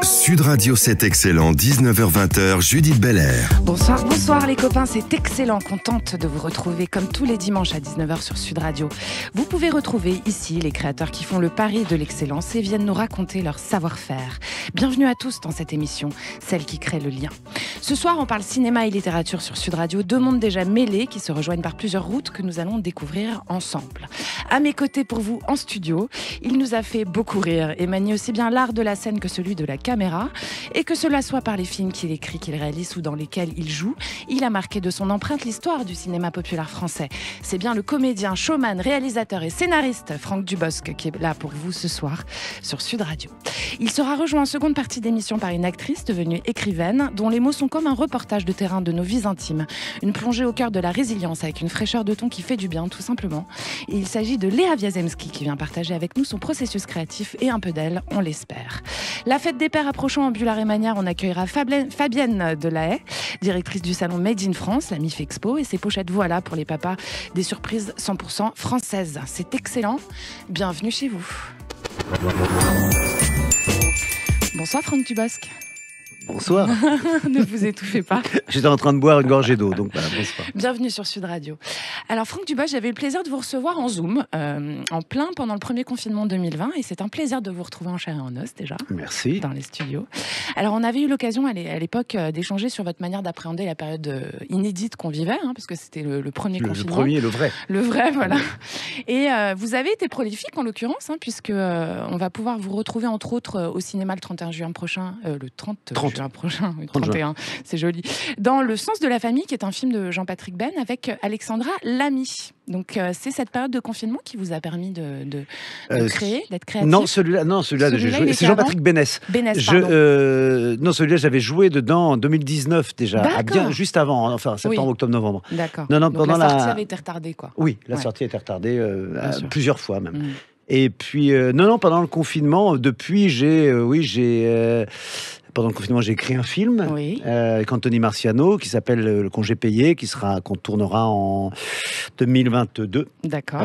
Sud Radio, c'est excellent, 19h-20h, Judith Belair. Bonsoir, bonsoir les copains, c'est excellent, contente de vous retrouver comme tous les dimanches à 19h sur Sud Radio. Vous pouvez retrouver ici les créateurs qui font le pari de l'excellence et viennent nous raconter leur savoir-faire. Bienvenue à tous dans cette émission, celle qui crée le lien. Ce soir, on parle cinéma et littérature sur Sud Radio, deux mondes déjà mêlés qui se rejoignent par plusieurs routes que nous allons découvrir ensemble. À mes côtés pour vous en studio, il nous a fait beaucoup rire et manie aussi bien l'art de la scène que celui de la caméra, et que cela soit par les films qu'il écrit, qu'il réalise ou dans lesquels il joue, il a marqué de son empreinte l'histoire du cinéma populaire français. C'est bien le comédien, showman, réalisateur et scénariste Franck Dubosc qui est là pour vous ce soir sur Sud Radio. Il sera rejoint en seconde partie d'émission par une actrice devenue écrivaine dont les mots sont comme un reportage de terrain de nos vies intimes, une plongée au cœur de la résilience avec une fraîcheur de ton qui fait du bien tout simplement. Et il s'agit de Léa Wiazemski qui vient partager avec nous son processus créatif et un peu d'elle, on l'espère. La fête des pères approchant en Bullard et Manière, on accueillera Fabienne Delahaye, directrice du salon Made in France, la MIF Expo, et ses pochettes voilà pour les papas, des surprises 100% françaises. C'est excellent, bienvenue chez vous. Bonsoir Franck Dubosc. Bonsoir. Ne vous étouffez pas. J'étais en train de boire une gorgée d'eau, donc voilà, bonsoir. Bienvenue sur Sud Radio. Alors Franck Dubosc, j'avais le plaisir de vous recevoir en Zoom, en plein pendant le premier confinement 2020, et c'est un plaisir de vous retrouver en chair et en os déjà. Merci. Dans les studios. Alors on avait eu l'occasion à l'époque d'échanger sur votre manière d'appréhender la période inédite qu'on vivait, parce que c'était le premier confinement. Le premier, le vrai. Le vrai, voilà. Et vous avez été prolifique en l'occurrence, puisque on va pouvoir vous retrouver entre autres au cinéma le 31 juin prochain, le 30 juin prochain, oui, 31, c'est joli, dans Le sens de la famille, qui est un film de Jean-Patrick Ben avec Alexandra Lamy. Donc c'est cette période de confinement qui vous a permis de créer, d'être créatif. Non, celui-là, j'ai joué. C'est Jean-Patrick Bénès. Non, celui-là, j'avais joué dedans en 2019 déjà, juste avant, enfin septembre, oui. octobre, novembre. D'accord. Non, donc pendant la sortie avait été retardée, quoi. Oui, la sortie a été retardée plusieurs fois même. Mm. Et puis, pendant le confinement, depuis, pendant le confinement, j'ai écrit un film avec Anthony Marciano qui s'appelle Le congé payé, qu'on tournera en 2022. D'accord.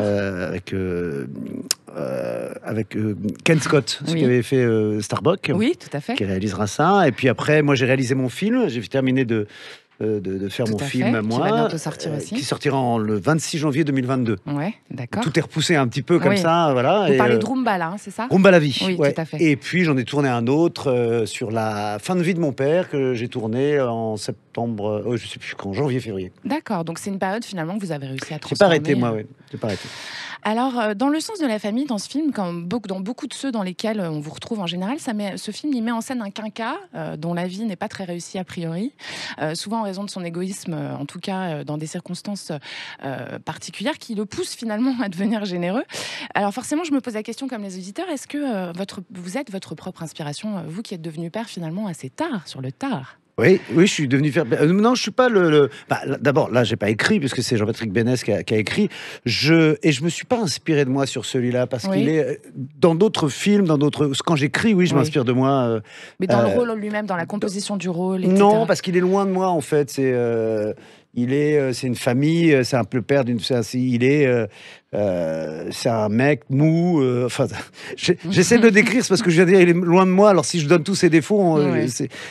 Avec Ken Scott, qui avait fait Starbuck. Oui, tout à fait. Qui réalisera ça. Et puis après, moi, j'ai réalisé mon film. J'ai terminé de faire mon film à moi, qui va bientôt sortir aussi, qui sortira le 26 janvier 2022. Ouais, d'accord. Tout est repoussé un petit peu comme ça, voilà. Vous parlez de Rumba là, c'est ça? Rumba la vie. Oui, tout à fait. Et puis j'en ai tourné un autre sur la fin de vie de mon père que j'ai tourné en septembre, je sais plus quand, janvier-février. D'accord, donc c'est une période finalement que vous avez réussi à transformer. J'ai pas arrêté moi, j'ai pas arrêté. Alors, dans Le sens de la famille, dans ce film, dans beaucoup de ceux dans lesquels on vous retrouve en général, ce film, il met en scène un quinquat dont la vie n'est pas très réussie a priori, souvent en raison de son égoïsme, en tout cas dans des circonstances particulières qui le poussent finalement à devenir généreux. Alors forcément, je me pose la question comme les auditeurs, est-ce que vous êtes votre propre inspiration, vous qui êtes devenu père finalement assez tard, sur le tard? Oui, je suis devenu faire. Non, je suis pas d'abord, là, j'ai pas écrit puisque c'est Jean-Patrick Bénès qui a écrit. Je me suis pas inspiré de moi sur celui-là parce qu'il est dans d'autres films, Quand j'écris, je m'inspire de moi. Mais dans le rôle lui-même, dans la composition du rôle, etc. Non, parce qu'il est loin de moi en fait. C'est une famille, c'est un peu le père d'une. C'est un mec mou. J'essaie de le décrire, c'est parce que je viens de dire il est loin de moi. Alors si je donne tous ses défauts,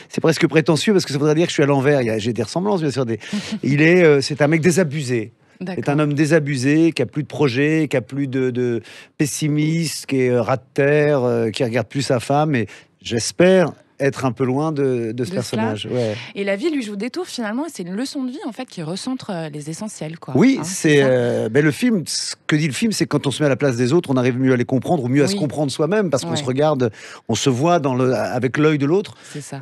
c'est presque prétentieux parce que ça voudrait dire que je suis à l'envers. J'ai des ressemblances bien sûr. C'est un mec désabusé. C'est un homme désabusé, qui a plus de projet, qui a plus de pessimiste, qui est rat de terre, qui regarde plus sa femme. Et j'espère être un peu loin de ce personnage. Ouais. Et la vie lui joue des tours finalement, c'est une leçon de vie en fait qui recentre les essentiels, quoi. Oui, le film, ce que dit le film, c'est que quand on se met à la place des autres, on arrive mieux à les comprendre ou mieux à se comprendre soi-même parce qu'on se regarde, on se voit avec l'œil de l'autre. C'est ça.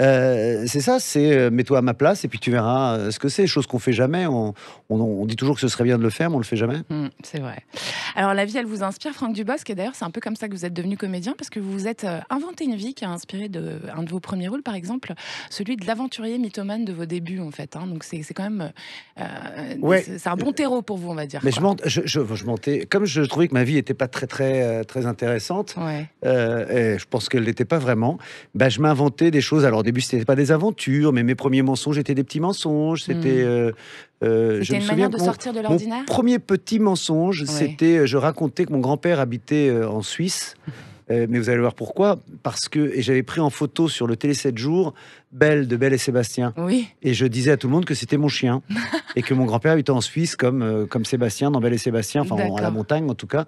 Mets-toi à ma place et puis tu verras ce que c'est, chose qu'on fait jamais. On dit toujours que ce serait bien de le faire, mais on le fait jamais. C'est vrai. Alors la vie, elle vous inspire, Franck Dubosc, et d'ailleurs c'est un peu comme ça que vous êtes devenu comédien parce que vous vous êtes inventé une vie qui a inspiré un de vos premiers rôles, par exemple, celui de l'aventurier mythomane de vos débuts, en fait. Donc c'est quand même... c'est un bon terreau pour vous, on va dire. Mais je mentais. Comme je trouvais que ma vie n'était pas très intéressante, et je pense qu'elle ne l'était pas vraiment, je m'inventais des choses. Alors au début, ce n'était pas des aventures, mais mes premiers mensonges étaient des petits mensonges. C'était une manière de sortir de l'ordinaire. Mon premier petit mensonge, c'était... Je racontais que mon grand-père habitait en Suisse. Mais vous allez voir pourquoi. Parce que et j'avais pris en photo sur le Télé 7 jours Belle de Belle et Sébastien. Oui. Et je disais à tout le monde que c'était mon chien. Et que mon grand-père habitait en Suisse comme Sébastien dans Belle et Sébastien, enfin à la montagne en tout cas.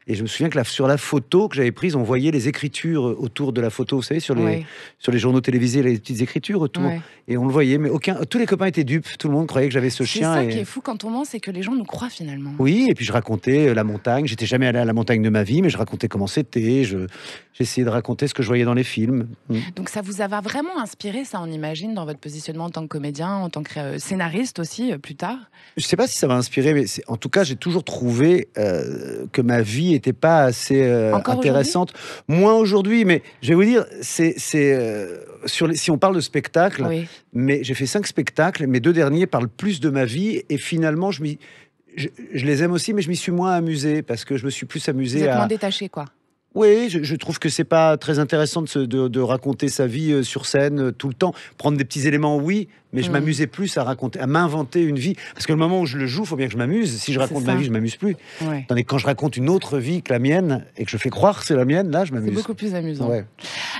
Et je me souviens que sur la photo que j'avais prise, on voyait les écritures autour de la photo, vous savez, sur les journaux télévisés, les petites écritures autour. Ouais. Et on le voyait, mais tous les copains étaient dupes. Tout le monde croyait que j'avais ce chien. C'est ça qui est fou quand on ment, c'est que les gens nous croient finalement. Oui, et puis je racontais la montagne. J'étais jamais allé à la montagne de ma vie, mais je racontais comment c'était. J'essayais de raconter ce que je voyais dans les films. Donc ça vous a vraiment inspiré, ça on imagine, dans votre positionnement en tant que comédien, en tant que scénariste aussi, plus tard? Je sais pas si ça m'a inspiré, mais en tout cas, j'ai toujours trouvé que ma vie n'était pas assez intéressante. Moins aujourd'hui, mais je vais vous dire, si on parle de spectacle, mais j'ai fait 5 spectacles, mes 2 derniers parlent plus de ma vie, et finalement, je les aime aussi, mais je m'y suis moins amusé, parce que je me suis plus amusé Vous êtes moins détaché, quoi. Oui, je trouve que c'est pas très intéressant de raconter sa vie sur scène tout le temps. Prendre des petits éléments, oui, mais je m'amusais plus à m'inventer une vie. Parce que le moment où je le joue, il faut bien que je m'amuse. Si je raconte ma vie, je m'amuse plus. Ouais. Tandis que quand je raconte une autre vie que la mienne et que je fais croire que c'est la mienne, là, je m'amuse. C'est beaucoup plus amusant. Ouais.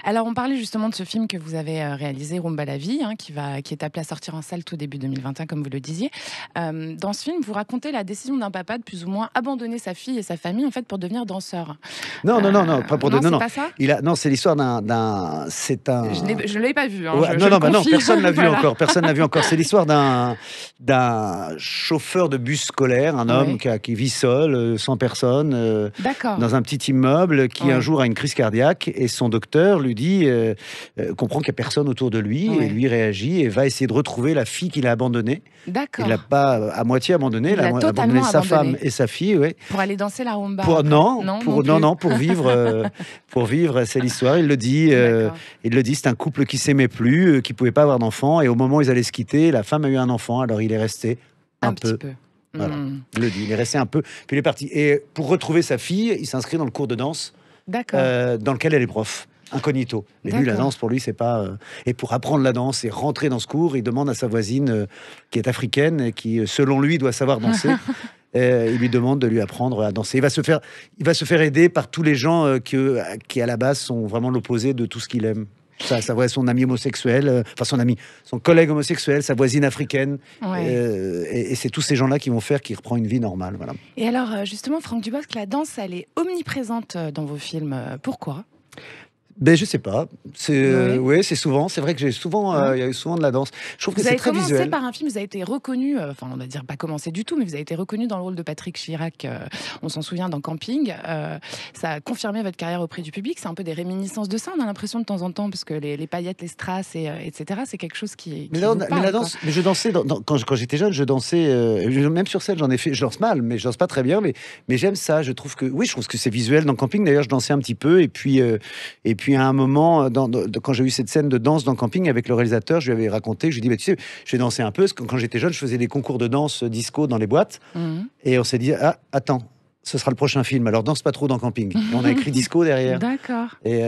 Alors, on parlait justement de ce film que vous avez réalisé, Rumba la vie, qui est appelé à sortir en salle tout début 2021, comme vous le disiez. Dans ce film, vous racontez la décision d'un papa de plus ou moins abandonner sa fille et sa famille, en fait, pour devenir danseur. Non, pas pour non, pas ça. Non, c'est l'histoire d'un. Je ne l'avais pas vu. Hein, non, personne l'a vu encore. Personne l'a vu encore. C'est l'histoire d'un chauffeur de bus scolaire, un homme qui vit seul, sans personne, dans un petit immeuble, qui un jour a une crise cardiaque, et son docteur lui dit, comprend qu'il n'y a personne autour de lui, et lui réagit et va essayer de retrouver la fille qu'il a abandonnée. D'accord. Il l'a pas à moitié abandonnée, il a abandonné sa femme et sa fille. Pour aller danser la rumba. Pour vivre, c'est l'histoire. Il le dit, c'est un couple qui s'aimait plus, qui pouvait pas avoir d'enfant, et au moment où ils allaient se quitter, la femme a eu un enfant, alors il est resté un peu. Voilà. Il le dit, il est resté un peu, puis il est parti. Et pour retrouver sa fille, il s'inscrit dans le cours de danse, dans lequel elle est prof. Incognito. Mais lui, la danse, pour lui, c'est pas... Et pour apprendre la danse et rentrer dans ce cours, il demande à sa voisine, qui est africaine, et qui, selon lui, doit savoir danser. Il lui demande de lui apprendre à danser. Il va se faire aider par tous les gens qui, à la base, sont vraiment l'opposé de tout ce qu'il aime. Son ami homosexuel, son collègue homosexuel, sa voisine africaine. Et c'est tous ces gens-là qui vont faire qu'il reprend une vie normale. Voilà. Et alors, justement, Franck Dubosc, la danse, elle est omniprésente dans vos films. Pourquoi ? Ben, je sais pas. C'est souvent. C'est vrai que il y a eu souvent de la danse. Je trouve que c'est très visuel. Vous avez commencé par un film, vous avez été reconnu, on va dire pas commencé du tout, mais vous avez été reconnu dans le rôle de Patrick Chirac, on s'en souvient, dans Camping. Ça a confirmé votre carrière auprès du public. C'est un peu des réminiscences de ça, on a l'impression de temps en temps, parce que les paillettes, les strass, etc., c'est quelque chose qui vous parle, la danse, mais je dansais, quand j'étais jeune, je dansais, même sur scène, j'en ai fait, je danse mal, mais je danse pas très bien, mais j'aime ça. Je trouve que c'est visuel. Dans Camping, d'ailleurs, je dansais un petit peu, et puis à un moment, quand j'ai eu cette scène de danse dans Camping avec le réalisateur, je lui avais raconté, je lui ai dit, tu sais, je vais danser un peu, parce que quand j'étais jeune, je faisais des concours de danse disco dans les boîtes, et on s'est dit, attends, ce sera le prochain film, alors danse pas trop dans Camping. Et on a écrit disco derrière. D'accord. Et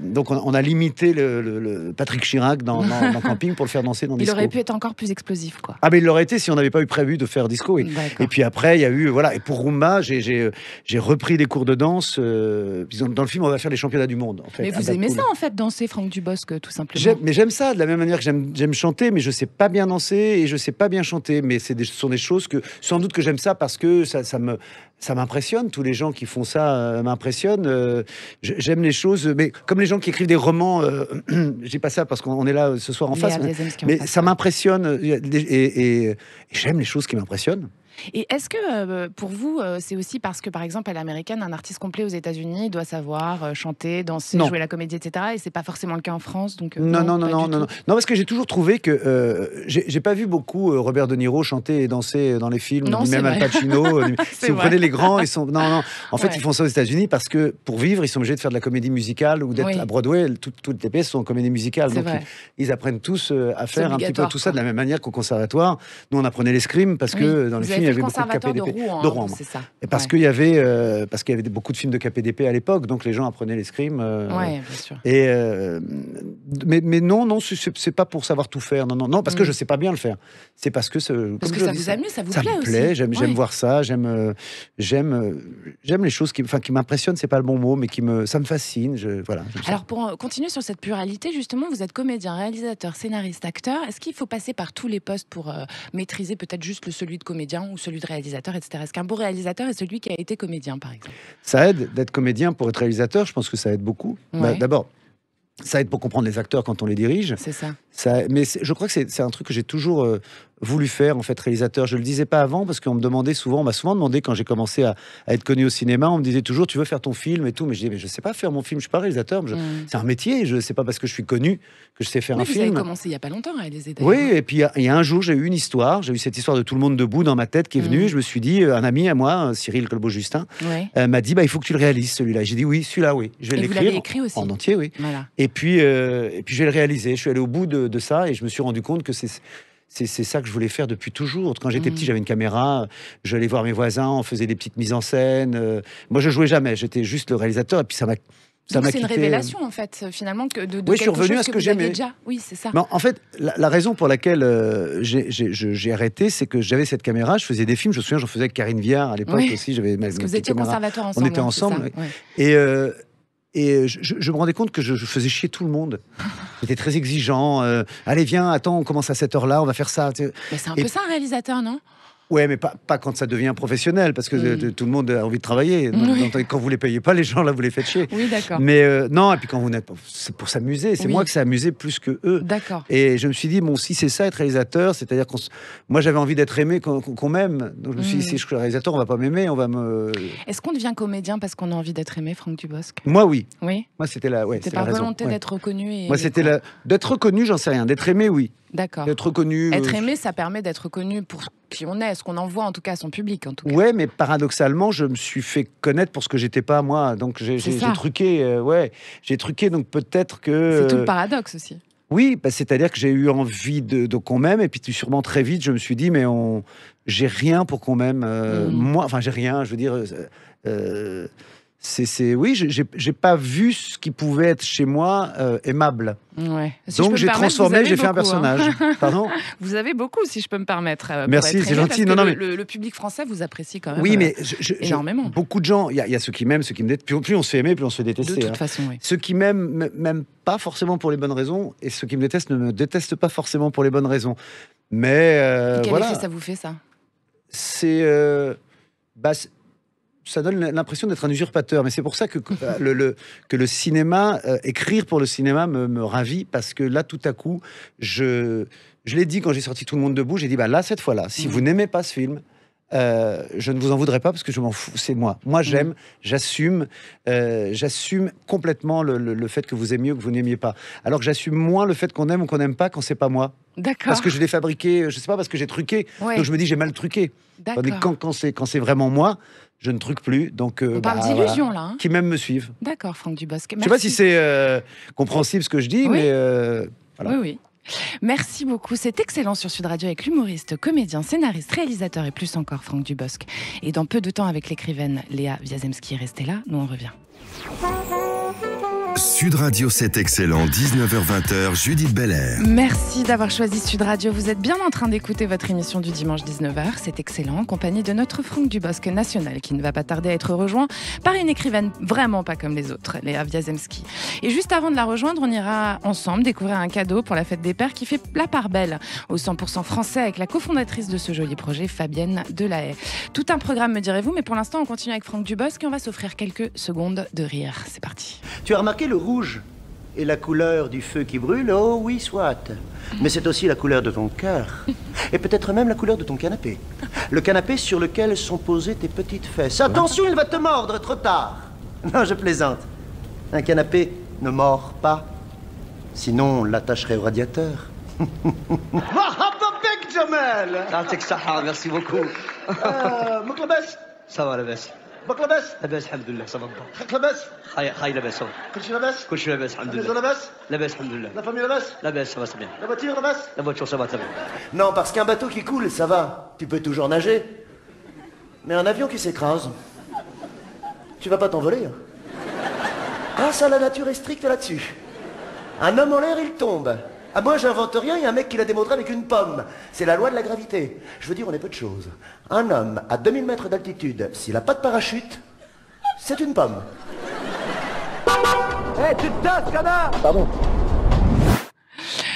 donc on a limité le Patrick Chirac dans Camping pour le faire danser dans disco. Il aurait pu être encore plus explosif, quoi. Ah, mais il l'aurait été si on n'avait pas eu prévu de faire disco. Et puis après, il y a eu, et pour Rumba, j'ai repris des cours de danse. Dans le film, on va faire les championnats du monde. En fait, mais vous aimez ça, en fait, danser, Franck Dubosc, tout simplement. Mais j'aime ça, de la même manière que j'aime chanter, mais je sais pas bien danser et je sais pas bien chanter. Mais ce sont des choses sans doute que j'aime ça parce que ça m'impressionne. Tous les gens qui font ça m'impressionnent. J'aime les choses, mais comme les gens qui écrivent des romans, je dis pas ça parce qu'on est là ce soir en face, mais ça m'impressionne et j'aime les choses qui m'impressionnent. Et est-ce que pour vous, c'est aussi parce que, par exemple, à l'américaine, un artiste complet aux États-Unis doit savoir chanter, danser, jouer la comédie, etc. Et c'est pas forcément le cas en France, donc non, parce que j'ai toujours trouvé que j'ai pas vu beaucoup Robert De Niro chanter et danser dans les films, ni même Al Pacino. Si vous prenez les grands, ils sont en fait, ils font ça aux États-Unis parce que pour vivre, ils sont obligés de faire de la comédie musicale ou d'être à Broadway. Toutes les pièces sont en comédie musicale, donc ils apprennent tous à faire un petit peu tout ça de la même manière qu'au conservatoire. Nous, on apprenait l'escrime parce que dans les films. il y avait beaucoup de KPDP. De Rouen, c'est ça. Et parce qu'il y avait beaucoup de films de KPDP à l'époque, donc les gens apprenaient l'escrime. Oui, bien sûr. Et mais non, c'est pas pour savoir tout faire. Non, parce que je sais pas bien le faire. C'est parce que ça vous amuse, ça vous plaît aussi. Ça me plaît. J'aime voir ça. J'aime les choses qui m'impressionnent. C'est pas le bon mot, mais ça me fascine. Voilà. Alors pour continuer sur cette pluralité, justement, vous êtes comédien, réalisateur, scénariste, acteur. Est-ce qu'il faut passer par tous les postes pour maîtriser peut-être juste celui de comédien ou celui de réalisateur, etc. Est-ce qu'un beau réalisateur est celui qui a été comédien, par exemple? Ça aide d'être comédien pour être réalisateur. Je pense que ça aide beaucoup. Ouais. D'abord, ça aide pour comprendre les acteurs quand on les dirige. C'est ça. Mais je crois que c'est un truc que j'ai toujours voulu faire, en fait, réalisateur. Je le disais pas avant parce qu'on me demandait souvent, on m'a souvent demandé quand j'ai commencé à être connu au cinéma, on me disait toujours, tu veux faire ton film et tout. Mais je disais, mais je sais pas faire mon film, je suis pas réalisateur. C'est un métier, je sais pas parce que je suis connu que je sais faire un film. Vous avez commencé il y a pas longtemps à réaliser. Oui, et puis il y a un jour, j'ai eu cette histoire de Tout le monde debout dans ma tête qui est venue. Je me suis dit, un ami à moi, Cyril Colbeau-Justin, m'a dit, il faut que tu le réalises celui-là. J'ai dit oui, celui-là, oui. Je vais l'écrire. Vous l'avez écrit aussi en entier, oui. Voilà. Et puis je vais le réaliser. Je suis allé au bout de ça et je me suis rendu compte que c'est ça que je voulais faire depuis toujours. Quand j'étais petit, j'avais une caméra, j'allais voir mes voisins, on faisait des petites mises en scène. Moi, je jouais jamais, j'étais juste le réalisateur. Et puis ça m'a c'est une révélation, en fait, finalement, de oui, je suis revenu à ce que j'aimais. Déjà. Oui, c'est ça. Non, en fait, la raison pour laquelle j'ai arrêté, c'est que j'avais cette caméra, je faisais des films, je me souviens, j'en faisais avec Karine Viard à l'époque aussi. Parce que vous étiez conservateur ensemble. On était ensemble. Et je me rendais compte que je faisais chier tout le monde. J'étais très exigeant. Allez, viens, attends, on commence à cette heure-là, on va faire ça. Mais c'est un peu ça, un réalisateur, non? Ouais, mais pas quand ça devient professionnel, parce que tout le monde a envie de travailler. Quand vous les payez pas, les gens là, vous les faites chier. Oui, d'accord. Mais non, et puis quand vous n'êtes, c'est pour s'amuser. C'est moi qui s'est amusé plus que eux. D'accord. Et je me suis dit, bon, si c'est ça être réalisateur, c'est-à-dire moi j'avais envie d'être aimé, qu'on m'aime. Donc je me suis dit, si je suis réalisateur, on va pas m'aimer, on va me. Est-ce qu'on devient comédien parce qu'on a envie d'être aimé, Franck Dubosc? Moi, oui. Oui. Moi, c'était la. Ouais, c'était par volonté d'être reconnu. Moi, c'était d'être reconnu, j'en sais rien. D'être aimé, oui. D'accord. D'être reconnu. Être aimé, ça permet d'être reconnu pour qui on est, ce qu'on envoie en tout cas à son public. En tout cas. Ouais, mais paradoxalement, je me suis fait connaître pour ce que j'étais pas moi. Donc j'ai truqué. J'ai truqué. Donc peut-être que. C'est tout le paradoxe aussi. Oui, c'est-à-dire que j'ai eu envie de qu'on m'aime, et puis sûrement très vite, je me suis dit, mais j'ai rien pour qu'on m'aime. Moi, enfin, j'ai rien. Je veux dire. Oui, j'ai pas vu ce qui pouvait être chez moi aimable. Ouais. Donc j'ai transformé, j'ai fait un personnage. Pardon. Vous avez beaucoup, si je peux me permettre. Merci, c'est gentil. Non, mais le public français vous apprécie quand même. Oui, mais énormément. Beaucoup de gens, il y a ceux qui m'aiment, ceux qui me détestent. Plus on se fait aimer, plus on se fait détester. De toute façon, oui. Ceux qui m'aiment pas forcément pour les bonnes raisons, et ceux qui me détestent ne me détestent pas forcément pour les bonnes raisons. Mais quel voilà. effet ça vous fait, ça? Ça donne l'impression d'être un usurpateur, mais c'est pour ça que le cinéma, écrire pour le cinéma me ravit, parce que là, tout à coup, je l'ai dit quand j'ai sorti Tout le monde debout, j'ai dit, là, cette fois-là, si vous n'aimez pas ce film, je ne vous en voudrais pas, parce que je m'en fous, c'est moi. Moi, j'aime, j'assume complètement le fait que vous aimiez ou que vous n'aimiez pas. Alors que j'assume moins le fait qu'on aime ou qu'on n'aime pas quand c'est pas moi. D'accord. Parce que je l'ai fabriqué, je sais pas, parce que j'ai truqué. Ouais. Donc je me dis, j'ai mal truqué. D'accord. Tandis que quand c'est vraiment moi, je ne truque plus. Donc, on parle d'illusion, là. Hein. Qui même me suivent. D'accord, Franck Dubosc. Je sais pas si c'est compréhensible ce que je dis, mais voilà. Oui. Merci beaucoup, c'est excellent sur Sud Radio avec l'humoriste, comédien, scénariste, réalisateur et plus encore Franck Dubosc. Et dans peu de temps avec l'écrivaine Léa Wiazemski. Restez là, nous on revient. Sud Radio, c'est excellent, 19h-20h, Judith Belair. Merci d'avoir choisi Sud Radio. Vous êtes bien en train d'écouter votre émission du dimanche 19h. C'est excellent, en compagnie de notre Franck Dubosc national, qui ne va pas tarder à être rejoint par une écrivaine vraiment pas comme les autres, Léa Wiazemski. Et juste avant de la rejoindre, on ira ensemble découvrir un cadeau pour la fête des pères qui fait la part belle au 100% français avec la cofondatrice de ce joli projet, Fabienne Delahaye. Tout un programme, me direz-vous, mais pour l'instant, on continue avec Franck Dubosc et on va s'offrir quelques secondes de rire. C'est parti. Tu as remarqué le rouge est la couleur du feu qui brûle? Oh oui, soit. Mais c'est aussi la couleur de ton cœur. Et peut-être même la couleur de ton canapé. Le canapé sur lequel sont posées tes petites fesses. Attention, il va te mordre, trop tard. Non, je plaisante. Un canapé ne mord pas. Sinon, on l'attacherait au radiateur. Merci beaucoup. Ça va, la baisse. لاباس لاباس الحمد لله صافا لاباس خاي لاباس كلشي لاباس كلشي لاباس الحمد لله لاباس لاباس الحمد لله لا فامي لاباس لاباس ça va bien la voiture لاباس la voiture ça va très bien. Non, parce qu'un bateau qui coule ça va, tu peux toujours nager. Mais un avion qui s'écrase, tu vas pas t'envoler. Hein. Ah, ça, la nature est stricte là-dessus. Un homme en l'air, il tombe. Ah, moi, j'invente rien, il y a un mec qui l'a démontré avec une pomme. C'est la loi de la gravité. Je veux dire, on est peu de choses. Un homme à 2000 mètres d'altitude, s'il a pas de parachute, c'est une pomme. Hé, tu te tasses, connard! Pardon.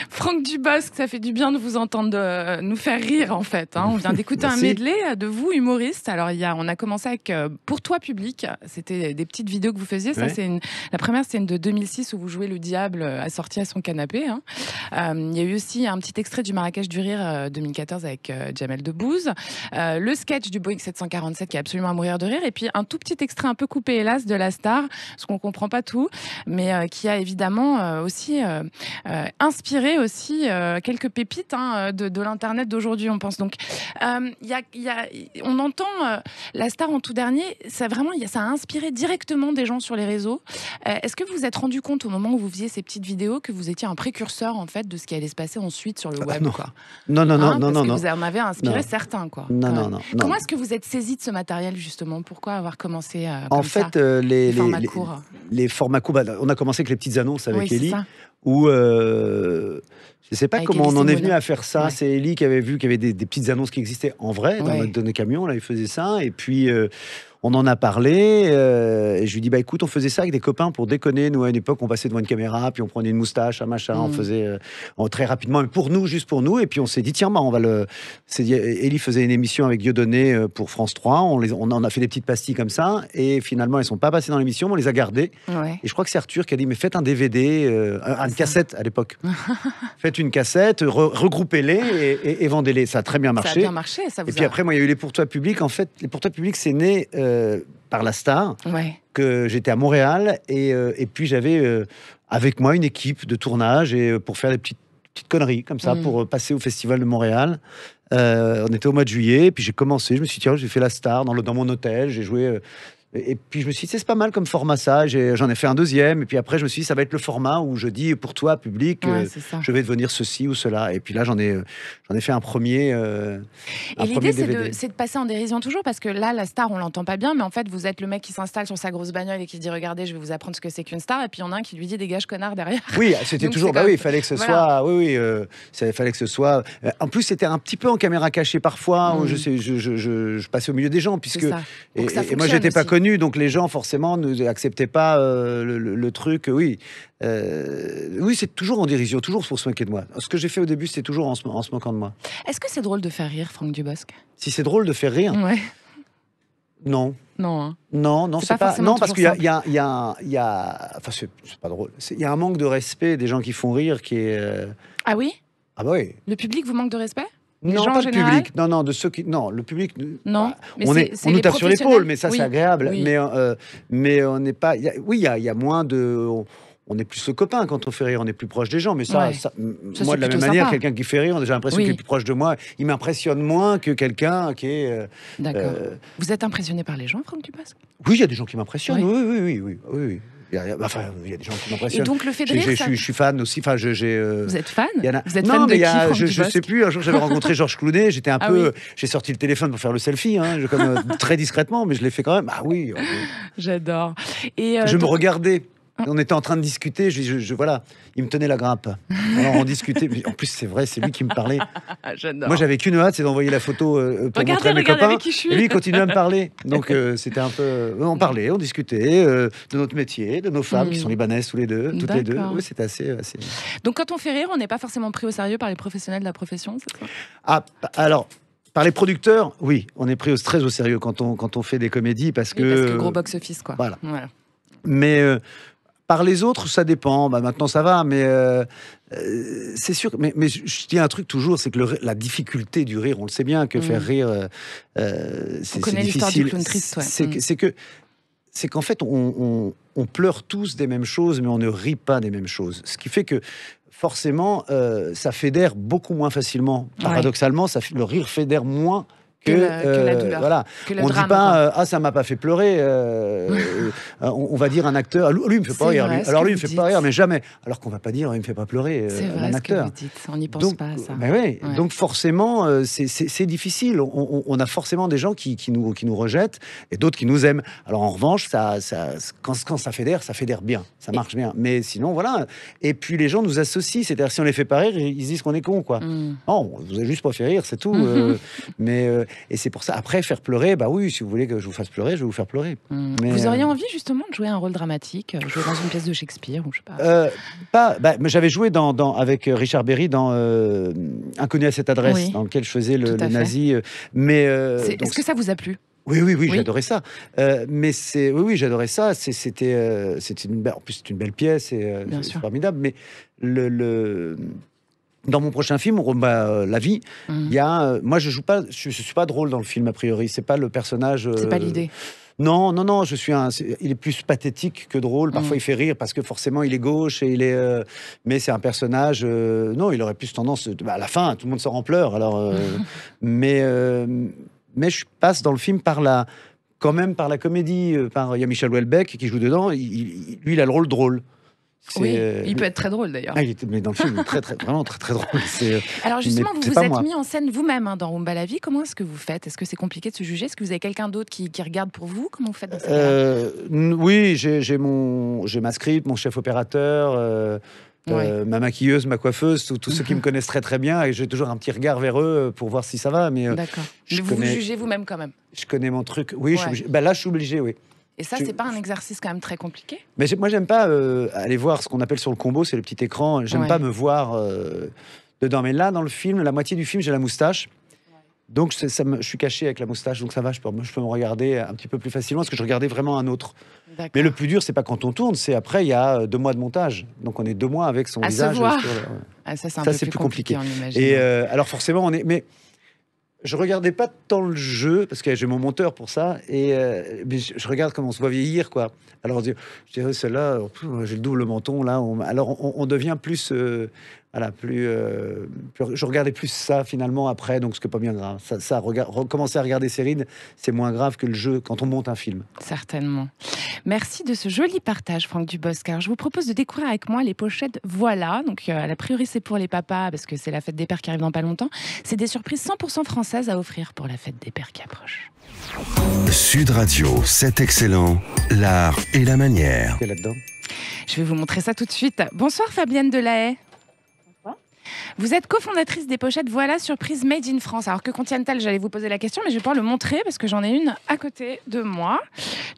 Franck Dubosc, ça fait du bien de vous entendre nous faire rire en fait. Hein. On vient d'écouter un medley de vous, humoristes. Alors on a commencé avec Pour toi public. C'était des petites vidéos que vous faisiez. Ça, la première, c'est une de 2006 où vous jouez le diable assorti à son canapé. Hein. Il y a eu aussi un petit extrait du Marrakech du Rire 2014 avec Jamel Debbouze. Le sketch du Boeing 747 qui est absolument à mourir de rire. Et puis un tout petit extrait un peu coupé hélas de La Star, parce qu'on comprend pas tout, mais qui a évidemment aussi inspiré aussi quelques pépites de l'internet d'aujourd'hui, on pense. Donc on entend La Star en tout dernier, ça a inspiré directement des gens sur les réseaux. Est-ce que vous vous êtes rendu compte au moment où vous faisiez ces petites vidéos que vous étiez un précurseur en fait de ce qui allait se passer ensuite sur le web? Non. Quoi. Non. Vous en avez inspiré certains, quoi. Non. Comment est-ce que vous êtes saisi de ce matériel justement? Pourquoi avoir commencé en fait, les formats courts, on a commencé avec les petites annonces avec Ellie, où je ne sais pas comment on en est venu à faire ça. Ouais. C'est Ellie qui avait vu qu'il y avait des petites annonces qui existaient en vrai dans nos camions. Là, il faisait ça. Et puis, on en a parlé. Et je lui dis, écoute, on faisait ça avec des copains pour déconner. Nous, à une époque, on passait devant une caméra, puis on prenait une moustache, un machin. On faisait très rapidement, mais pour nous, juste pour nous. Et puis, on s'est dit, tiens, on va le... Ellie faisait une émission avec Dieudonné pour France 3. On en a fait des petites pastilles comme ça. Et finalement, elles ne sont pas passées dans l'émission, mais on les a gardées. Ouais. Et je crois que c'est Arthur qui a dit, mais faites un DVD, une cassette à l'époque. Faites une cassette, regroupez-les et vendez-les. Ça a très bien marché. Ça a bien marché. Et puis après, moi, il y a eu les Pour toi public. En fait, les Pour toi public, c'est né par La Star, que j'étais à Montréal. Et puis, j'avais avec moi une équipe de tournage et pour faire des petites conneries comme ça, pour passer au Festival de Montréal. On était au mois de juillet. Et puis, j'ai commencé. Je me suis dit, tiens, j'ai fait La Star dans mon hôtel. J'ai joué... Et puis je me suis dit, c'est pas mal comme format ça. J'en ai fait un deuxième. Et puis après, je me suis dit, ça va être le format où je dis, pour toi, public, je vais devenir ceci ou cela. Et puis là, j'en ai fait un premier. Et l'idée, c'est de passer en dérision toujours, parce que là, La Star, on l'entend pas bien, mais en fait, vous êtes le mec qui s'installe sur sa grosse bagnole et qui dit, regardez, je vais vous apprendre ce que c'est qu'une star. Et puis il y en a un qui lui dit, dégage connard derrière. Oui, c'était toujours. Oui, il fallait que ce soit. Il fallait que ce soit. En plus, c'était un petit peu en caméra cachée parfois. Où je passais au milieu des gens, puisque et moi, j'étais pas connu. Donc les gens forcément n'acceptaient pas le truc. Oui, c'est toujours en dérision, toujours pour se moquer de moi. Ce que j'ai fait au début, c'est toujours en se moquant de moi. Est-ce que c'est drôle de faire rire, Franck Dubosc? Si c'est drôle de faire rire, non. Non, hein. Non, c'est pas. Non, parce qu'il y a. Enfin, c'est pas drôle. Il y a un manque de respect des gens qui font rire qui est. Ah oui? Ah bah oui. Le public vous manque de respect? Non, pas le public. Non, de ceux qui. Non, le public. Non. On nous tape sur l'épaule, mais ça, c'est agréable. Oui. Mais on n'est pas. Il y a moins de. On est plus le copain quand on fait rire, on est plus proche des gens. Mais ça moi, de la même manière, quelqu'un qui fait rire, j'ai l'impression qu'il est plus proche de moi. Il m'impressionne moins que quelqu'un qui est. D'accord. Vous êtes impressionné par les gens, Franck Dubosc? Oui, il y a des gens qui m'impressionnent. Oui. Il y a des gens qui m'impressionnent. Et donc le fait de rire, je suis fan aussi. Enfin, Vous êtes fan? Vous êtes fan de qui, Franck Dubosc? Je sais plus. Un jour, j'avais rencontré Georges Clooney. J'étais un peu. J'ai sorti le téléphone pour faire le selfie, comme très discrètement, mais je l'ai fait quand même. Ah oui. J'adore. Et je me regardais. On était en train de discuter, voilà, il me tenait la grappe. Alors on discutait, en plus c'est vrai, c'est lui qui me parlait. J'adore. Moi j'avais qu'une hâte, c'est d'envoyer la photo pour montrer à mes copains. Et lui il continuait à me parler. Donc c'était un peu... On parlait, on discutait de notre métier, de nos femmes qui sont libanaises toutes les deux. Oui, c'était assez... Donc quand on fait rire, on n'est pas forcément pris au sérieux par les professionnels de la profession, c'est ça? Ah, alors... Par les producteurs, oui, on est pris très au sérieux quand on fait des comédies parce que gros box-office, quoi. Voilà. Mais... par les autres, ça dépend. Maintenant, ça va, mais c'est sûr. Mais je dis un truc toujours, c'est que la difficulté du rire, on le sait bien, que faire rire, c'est difficile. C'est qu'en fait, on pleure tous des mêmes choses, mais on ne rit pas des mêmes choses. Ce qui fait que forcément, ça fédère beaucoup moins facilement. Paradoxalement, le rire fédère moins que la douleur. Voilà. Que le on ne drame, dit pas ça m'a pas fait pleurer. On va dire un acteur, lui il me fait pas rire. Alors lui il me fait pas rire, mais jamais. Alors qu'on va pas dire il me fait pas pleurer. C'est vrai un ce acteur. que vous dites. On n'y pense pas à ça. Ben ouais. Donc forcément c'est difficile. On a forcément des gens qui nous rejettent et d'autres qui nous aiment. Alors en revanche quand ça fédère bien, ça marche bien. Mais sinon voilà. Et puis les gens nous associent. C'est-à-dire si on les fait pas rire, ils se disent qu'on est con quoi. Non, vous avez juste pas fait rire, c'est tout. Et c'est pour ça. Après, faire pleurer, bah oui, si vous voulez que je vous fasse pleurer, je vais vous faire pleurer. Mais, vous auriez envie justement de jouer un rôle dramatique, jouer dans une pièce de Shakespeare ou je sais pas. Mais j'avais joué avec Richard Berry dans Inconnu à cette adresse, dans lequel je faisais le nazi. Est-ce que ça vous a plu ? Oui, j'adorais ça. Oui, j'adorais ça. C'était en plus c'est une belle pièce et c'est formidable. Mais dans mon prochain film, La Vie, il y a. Moi, je suis pas drôle dans le film a priori. C'est pas le personnage. C'est pas l'idée. Non. Il est plus pathétique que drôle. Parfois, il fait rire parce que forcément, il est gauche et mais c'est un personnage. Non, il aurait plus tendance. À la fin, tout le monde sort en pleurs. Alors, mais je passe dans le film quand même par la comédie. Il y a Michel Houellebecq qui joue dedans. Lui, il a le rôle drôle. Il peut être très drôle d'ailleurs. Mais dans le film, vraiment très drôle. Alors justement, vous vous êtes mis en scène vous-même dans Rumba la vie. Comment est-ce que vous faites ? Est-ce que c'est compliqué de se juger ? Est-ce que vous avez quelqu'un d'autre qui regarde pour vous ? Comment vous faites dans ce cas-là ? Oui, j'ai ma script, mon chef opérateur, ma maquilleuse, ma coiffeuse, tous ceux qui me connaissent très bien, et j'ai toujours un petit regard vers eux pour voir si ça va. Mais d'accord. Vous jugez vous-même quand même ? Je connais mon truc. Oui, là je suis obligé, oui. Et ça, c'est pas un exercice quand même très compliqué ? Mais moi, j'aime pas aller voir ce qu'on appelle sur le combo, c'est le petit écran. J'aime pas me voir dedans. Mais là, dans le film, la moitié du film, j'ai la moustache. Donc, je suis caché avec la moustache. Donc, ça va, je peux me regarder un petit peu plus facilement parce que je regardais vraiment un autre. D'accord. Mais le plus dur, c'est pas quand on tourne, c'est après, il y a 2 mois de montage. Donc, on est 2 mois avec son visage. Ça, c'est plus compliqué. Et alors, forcément, mais je regardais pas tant le jeu parce que j'ai mon monteur pour ça et mais je regarde comment on se voit vieillir quoi. Alors je dirais celle-là, j'ai le double menton là. Alors on devient plus je regardais plus ça finalement après, donc ce qui n'est pas bien grave. Recommencer à regarder Céline, c'est moins grave que le jeu quand on monte un film. Certainement. Merci de ce joli partage, Franck Dubosc. Alors, je vous propose de découvrir avec moi les pochettes Voilà. Donc, a priori, c'est pour les papas parce que c'est la fête des pères qui arrive dans pas longtemps. C'est des surprises 100% françaises à offrir pour la fête des pères qui approche. Sud Radio, c'est excellent. L'art et la manière. Là-dedans. Je vais vous montrer ça tout de suite. Bonsoir Fabienne Delahaye. Vous êtes cofondatrice des pochettes Voilà, surprise Made in France. Alors que contiennent-elles ? J'allais vous poser la question, mais je vais pouvoir le montrer parce que j'en ai une à côté de moi.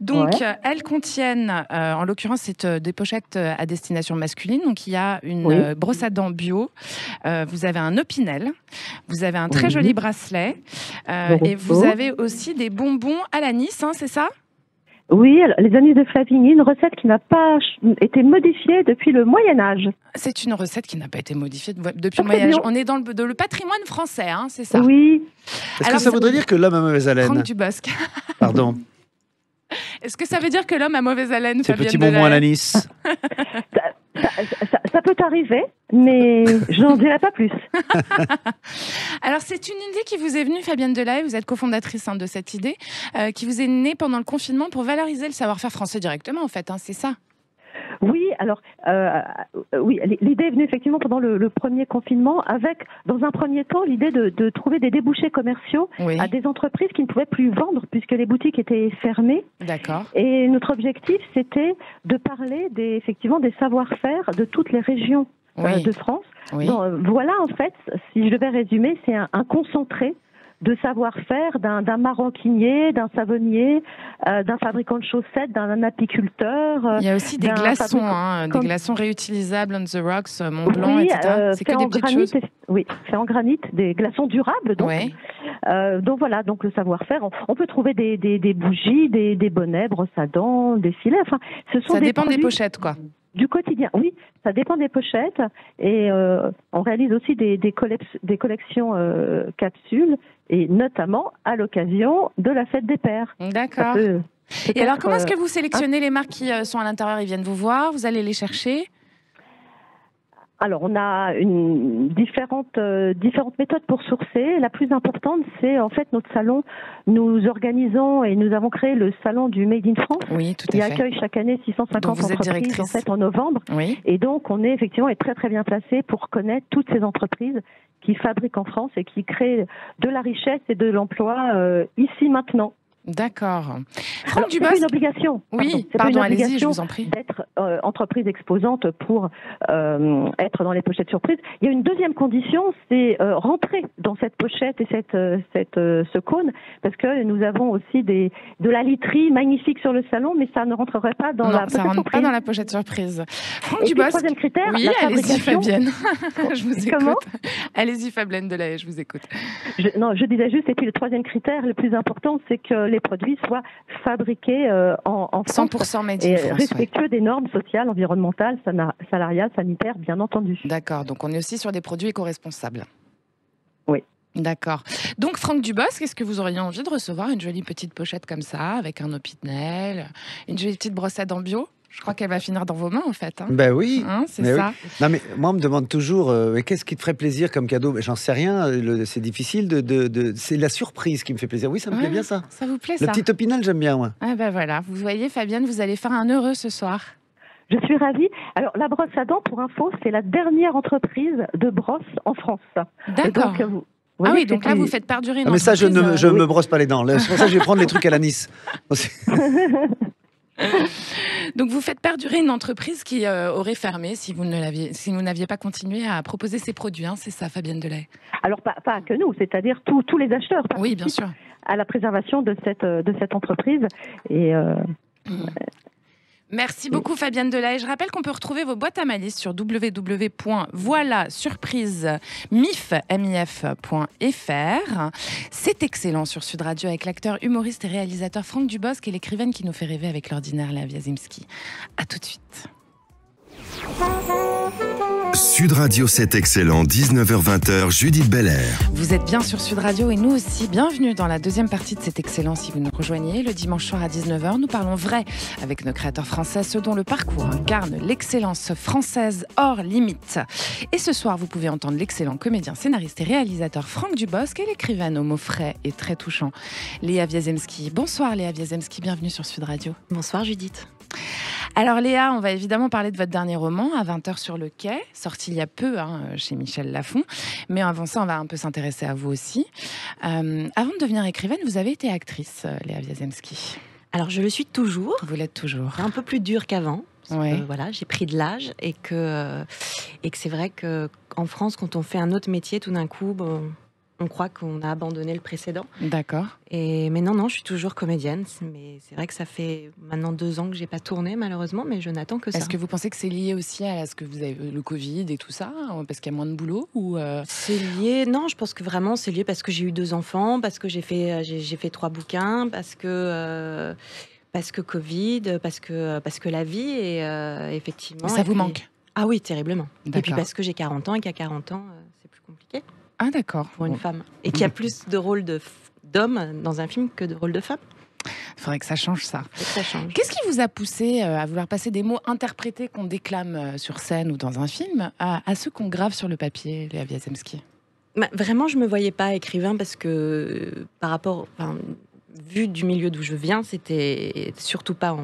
Donc, elles contiennent, en l'occurrence, c'est des pochettes à destination masculine. Donc, il y a une brosse à dents bio. Vous avez un Opinel. Vous avez un très joli bracelet. Et vous avez aussi des bonbons à l'anis, hein, c'est ça ? Oui, les anis de Flavigny, une recette qui n'a pas été modifiée depuis le Moyen-Âge. C'est une recette qui n'a pas été modifiée depuis le Moyen-Âge. On est dans le patrimoine français, hein, c'est ça ? Oui. Est-ce que ça voudrait dire que l'homme a mauvaise haleine ? Franck Dubosc. Pardon. Est-ce que ça veut dire que l'homme a mauvaise haleine ? Ces petits bonbons à l'anis. Ça peut arriver, mais je n'en dirai pas plus. Alors, c'est une idée qui vous est venue, Fabienne Delahaye, vous êtes cofondatrice de cette idée, qui vous est née pendant le confinement pour valoriser le savoir-faire français directement, en fait, hein, c'est ça ? Oui, alors, l'idée est venue effectivement pendant le premier confinement avec, dans un premier temps, l'idée de trouver des débouchés commerciaux à des entreprises qui ne pouvaient plus vendre puisque les boutiques étaient fermées. D'accord. Et notre objectif, c'était de parler effectivement des savoir-faire de toutes les régions de France. Oui. Donc, voilà, en fait, si je devais résumer, c'est un concentré de savoir-faire d'un maroquinier, d'un savonnier, d'un fabricant de chaussettes, d'un apiculteur. Il y a aussi des glaçons, des glaçons réutilisables on the rocks, Mont Blanc, etc. C'est que des petites choses. Oui, fait en granit, des glaçons durables. Donc, donc voilà, donc le savoir-faire. On peut trouver des bougies, des bonnets, brosses à dents, des filets. Enfin, ça dépend des pochettes, quoi. Du quotidien, oui, ça dépend des pochettes et on réalise aussi des collections capsules et notamment à l'occasion de la fête des pères. D'accord. Et alors, comment est-ce que vous sélectionnez les marques qui sont à l'intérieur ? Ils viennent vous voir, vous allez les chercher ? Alors, on a différentes méthodes pour sourcer. La plus importante, c'est en fait notre salon. Nous organisons et nous avons créé le salon du Made in France, qui accueille chaque année 650 entreprises en fait en novembre. Oui. Et donc, on est effectivement très très bien placé pour connaître toutes ces entreprises qui fabriquent en France et qui créent de la richesse et de l'emploi ici maintenant. D'accord. Franck Dubosc, c'est une obligation. Pardon, allez-y, je vous en prie. D'être entreprise exposante pour être dans les pochettes surprises. Il y a une deuxième condition, c'est rentrer dans cette pochette et ce cône, parce que nous avons aussi de la literie magnifique sur le salon, mais ça ne rentrerait pas dans la pochette surprise. Ça rentre pas dans la pochette surprise. Franck Dubosc. Le troisième critère, oui, la allez-y Fabienne. Je vous écoute. Comment ? Allez-y Fabienne Delahaye, je vous écoute. Je disais juste, et puis le troisième critère, le plus important, c'est que les produits soient fabriqués en France 100% made in France, respectueux des normes sociales, environnementales, salariales, sanitaires, bien entendu. D'accord, donc on est aussi sur des produits éco-responsables. Oui. D'accord. Donc Franck Dubosc, est-ce que vous auriez envie de recevoir une jolie petite pochette comme ça, avec un Opinel, une jolie petite brossette en bio ? Je crois qu'elle va finir dans vos mains, en fait. Ben oui. C'est ça. Oui. Non, mais moi, on me demande toujours, qu'est-ce qui te ferait plaisir comme cadeau ? J'en sais rien. C'est difficile c'est la surprise qui me fait plaisir. Oui, ça me plaît bien, ça. Ça vous plaît, Le ça ? petit Opinel, j'aime bien, moi. Ah ben voilà. Vous voyez, Fabienne, vous allez faire un heureux ce soir. Je suis ravie. Alors, la brosse à dents, pour info, c'est la dernière entreprise de brosse en France. D'accord. Donc, donc là, vous faites perdurer une mais ça, je ne entreprise, me brosse pas les dents. C'est pour ça que je vais prendre les trucs à l'anis. Donc vous faites perdurer une entreprise qui aurait fermé si vous n'aviez pas continué à proposer ces produits, hein, c'est ça, Fabienne Delahaye ? Alors pas que nous, c'est-à-dire tous les acheteurs. Oui, bien sûr. À la préservation de cette entreprise et. Merci beaucoup Fabienne Delahaye. Je rappelle qu'on peut retrouver vos boîtes à malice sur www.volasurprise.mif.fr. C'est excellent sur Sud Radio avec l'acteur, humoriste et réalisateur Franck Dubosc et l'écrivaine qui nous fait rêver avec l'ordinaire Léa Wiesimski. À tout de suite. Sud Radio, c'est excellent, 19h-20h, Judith Belair. Vous êtes bien sur Sud Radio et nous aussi. Bienvenue dans la deuxième partie de cet excellent. Si vous nous rejoignez, le dimanche soir à 19h, nous parlons vrai avec nos créateurs français, ceux dont le parcours incarne l'excellence française hors limite. Et ce soir, vous pouvez entendre l'excellent comédien, scénariste et réalisateur Franck Dubosc et l'écrivaine aux mots frais et très touchants, Léa Wiesimski. Bonsoir Léa Wiesimski, bienvenue sur Sud Radio. Bonsoir Judith. Alors Léa, on va évidemment parler de votre dernier roman, À 20h sur le quai, sorti il y a peu chez Michel Lafon. Mais avant ça, on va un peu s'intéresser à vous aussi. Avant de devenir écrivaine, vous avez été actrice, Léa Wiesimski. Alors je le suis toujours. Vous l'êtes toujours. C'est un peu plus dur qu'avant. Ouais. Voilà, j'ai pris de l'âge et que c'est vrai qu'en France, quand on fait un autre métier, tout d'un coup, on croit qu'on a abandonné le précédent. D'accord. Mais non, je suis toujours comédienne. Mais c'est vrai que ça fait maintenant 2 ans que j'ai pas tourné, malheureusement, mais je n'attends que ça. Est-ce que vous pensez que c'est lié aussi à ce que vous avez le Covid et tout ça, parce qu'il y a moins de boulot ou C'est lié. Non, je pense que vraiment c'est lié parce que j'ai eu 2 enfants, parce que j'ai fait 3 bouquins, parce que Covid, parce que la vie et effectivement. Ça vous manque ? Ah oui, terriblement. D'accord. Et puis parce que j'ai 40 ans et qu'à 40 ans, c'est plus compliqué. Ah d'accord. Pour une femme. Et qu'il y a plus de rôles d'hommes dans un film que de rôles de femmes. Il faudrait que ça change ça. Ça change. Qu'est-ce qui vous a poussé à vouloir passer des mots interprétés qu'on déclame sur scène ou dans un film à ceux qu'on grave sur le papier, Léa Wiesimski ? Vraiment, je ne me voyais pas écrivain parce que par rapport, vu du milieu d'où je viens, c'était surtout pas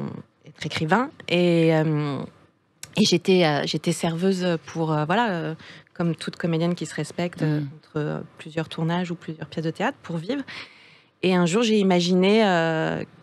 être écrivain. Et j'étais serveuse pour comme toute comédienne qui se respecte, entre plusieurs tournages ou plusieurs pièces de théâtre pour vivre. Et un jour, j'ai imaginé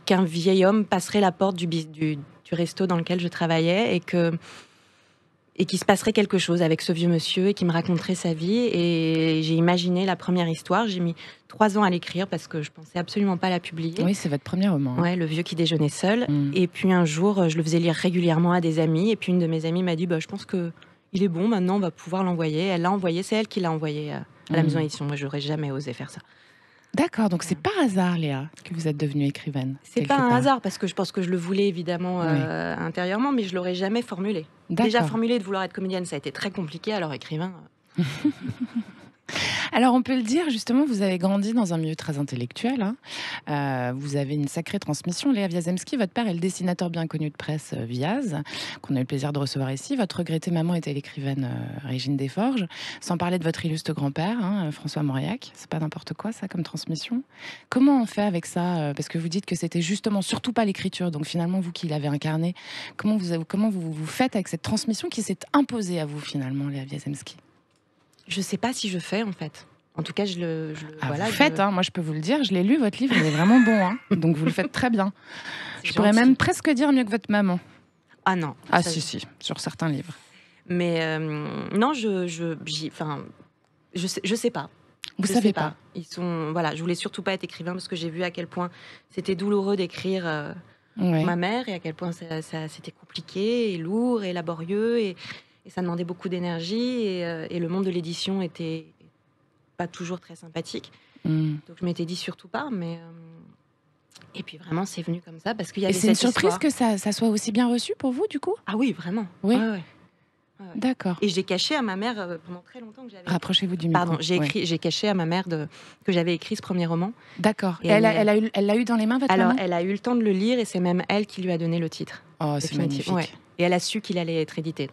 qu'un vieil homme passerait la porte du resto dans lequel je travaillais et qu'il se passerait quelque chose avec ce vieux monsieur et qu'il me raconterait sa vie. Et j'ai imaginé la première histoire. J'ai mis 3 ans à l'écrire parce que je pensais absolument pas la publier. Oui, c'est votre premier roman. Ouais, Le vieux qui déjeunait seul. Et puis un jour, je le faisais lire régulièrement à des amis. Et puis une de mes amies m'a dit, je pense que il est bon, maintenant on va pouvoir l'envoyer. Elle l'a envoyé, c'est elle qui l'a envoyé à la maison d'édition. Moi, j'aurais jamais osé faire ça. D'accord, donc c'est par hasard, Léa, que vous êtes devenue écrivaine. C'est pas un hasard, parce que je pense que je le voulais évidemment intérieurement, mais je l'aurais jamais formulé. D'accord. Déjà formulé de vouloir être comédienne, ça a été très compliqué, alors écrivain. Alors, on peut le dire, justement, vous avez grandi dans un milieu très intellectuel. Vous avez une sacrée transmission. Léa Wiazemski, votre père est le dessinateur bien connu de presse Viaz, qu'on a eu le plaisir de recevoir ici. Votre regrettée maman était l'écrivaine Régine Desforges. Sans parler de votre illustre grand-père, François Mauriac. C'est pas n'importe quoi, ça, comme transmission. Comment on fait avec ça? Parce que vous dites que c'était justement surtout pas l'écriture. Donc, finalement, vous qui l'avez incarné, comment vous faites avec cette transmission qui s'est imposée à vous, finalement, Léa Wiazemski? Je sais pas si je fais, en fait. En tout cas, voilà, vous faites, moi je peux vous le dire, je l'ai lu, votre livre, il est vraiment bon. Donc vous le faites très bien. Je pourrais même presque dire mieux que votre maman. Ah non. Ah si, sur certains livres. Mais non, je sais pas. Vous savez pas. Voilà, je voulais surtout pas être écrivain parce que j'ai vu à quel point c'était douloureux d'écrire ma mère et à quel point c'était compliqué et lourd et laborieux et ça demandait beaucoup d'énergie et le monde de l'édition était pas toujours très sympathique. Donc je m'étais dit surtout pas, mais et puis vraiment c'est venu comme ça parce qu'il y avait cette histoire. Et c'est une surprise que ça soit aussi bien reçu pour vous du coup? Ah oui, vraiment. Oui. Ouais. D'accord. Et j'ai caché à ma mère pendant très longtemps que j'avais. Rapprochez-vous du micro. Pardon, j'ai caché à ma mère que j'avais écrit ce premier roman. D'accord. Et elle l'a eu dans les mains, votre maman? Alors elle a eu le temps de le lire et c'est même elle qui lui a donné le titre. Oh, c'est magnifique. Ouais. Et elle a su qu'il allait être édité.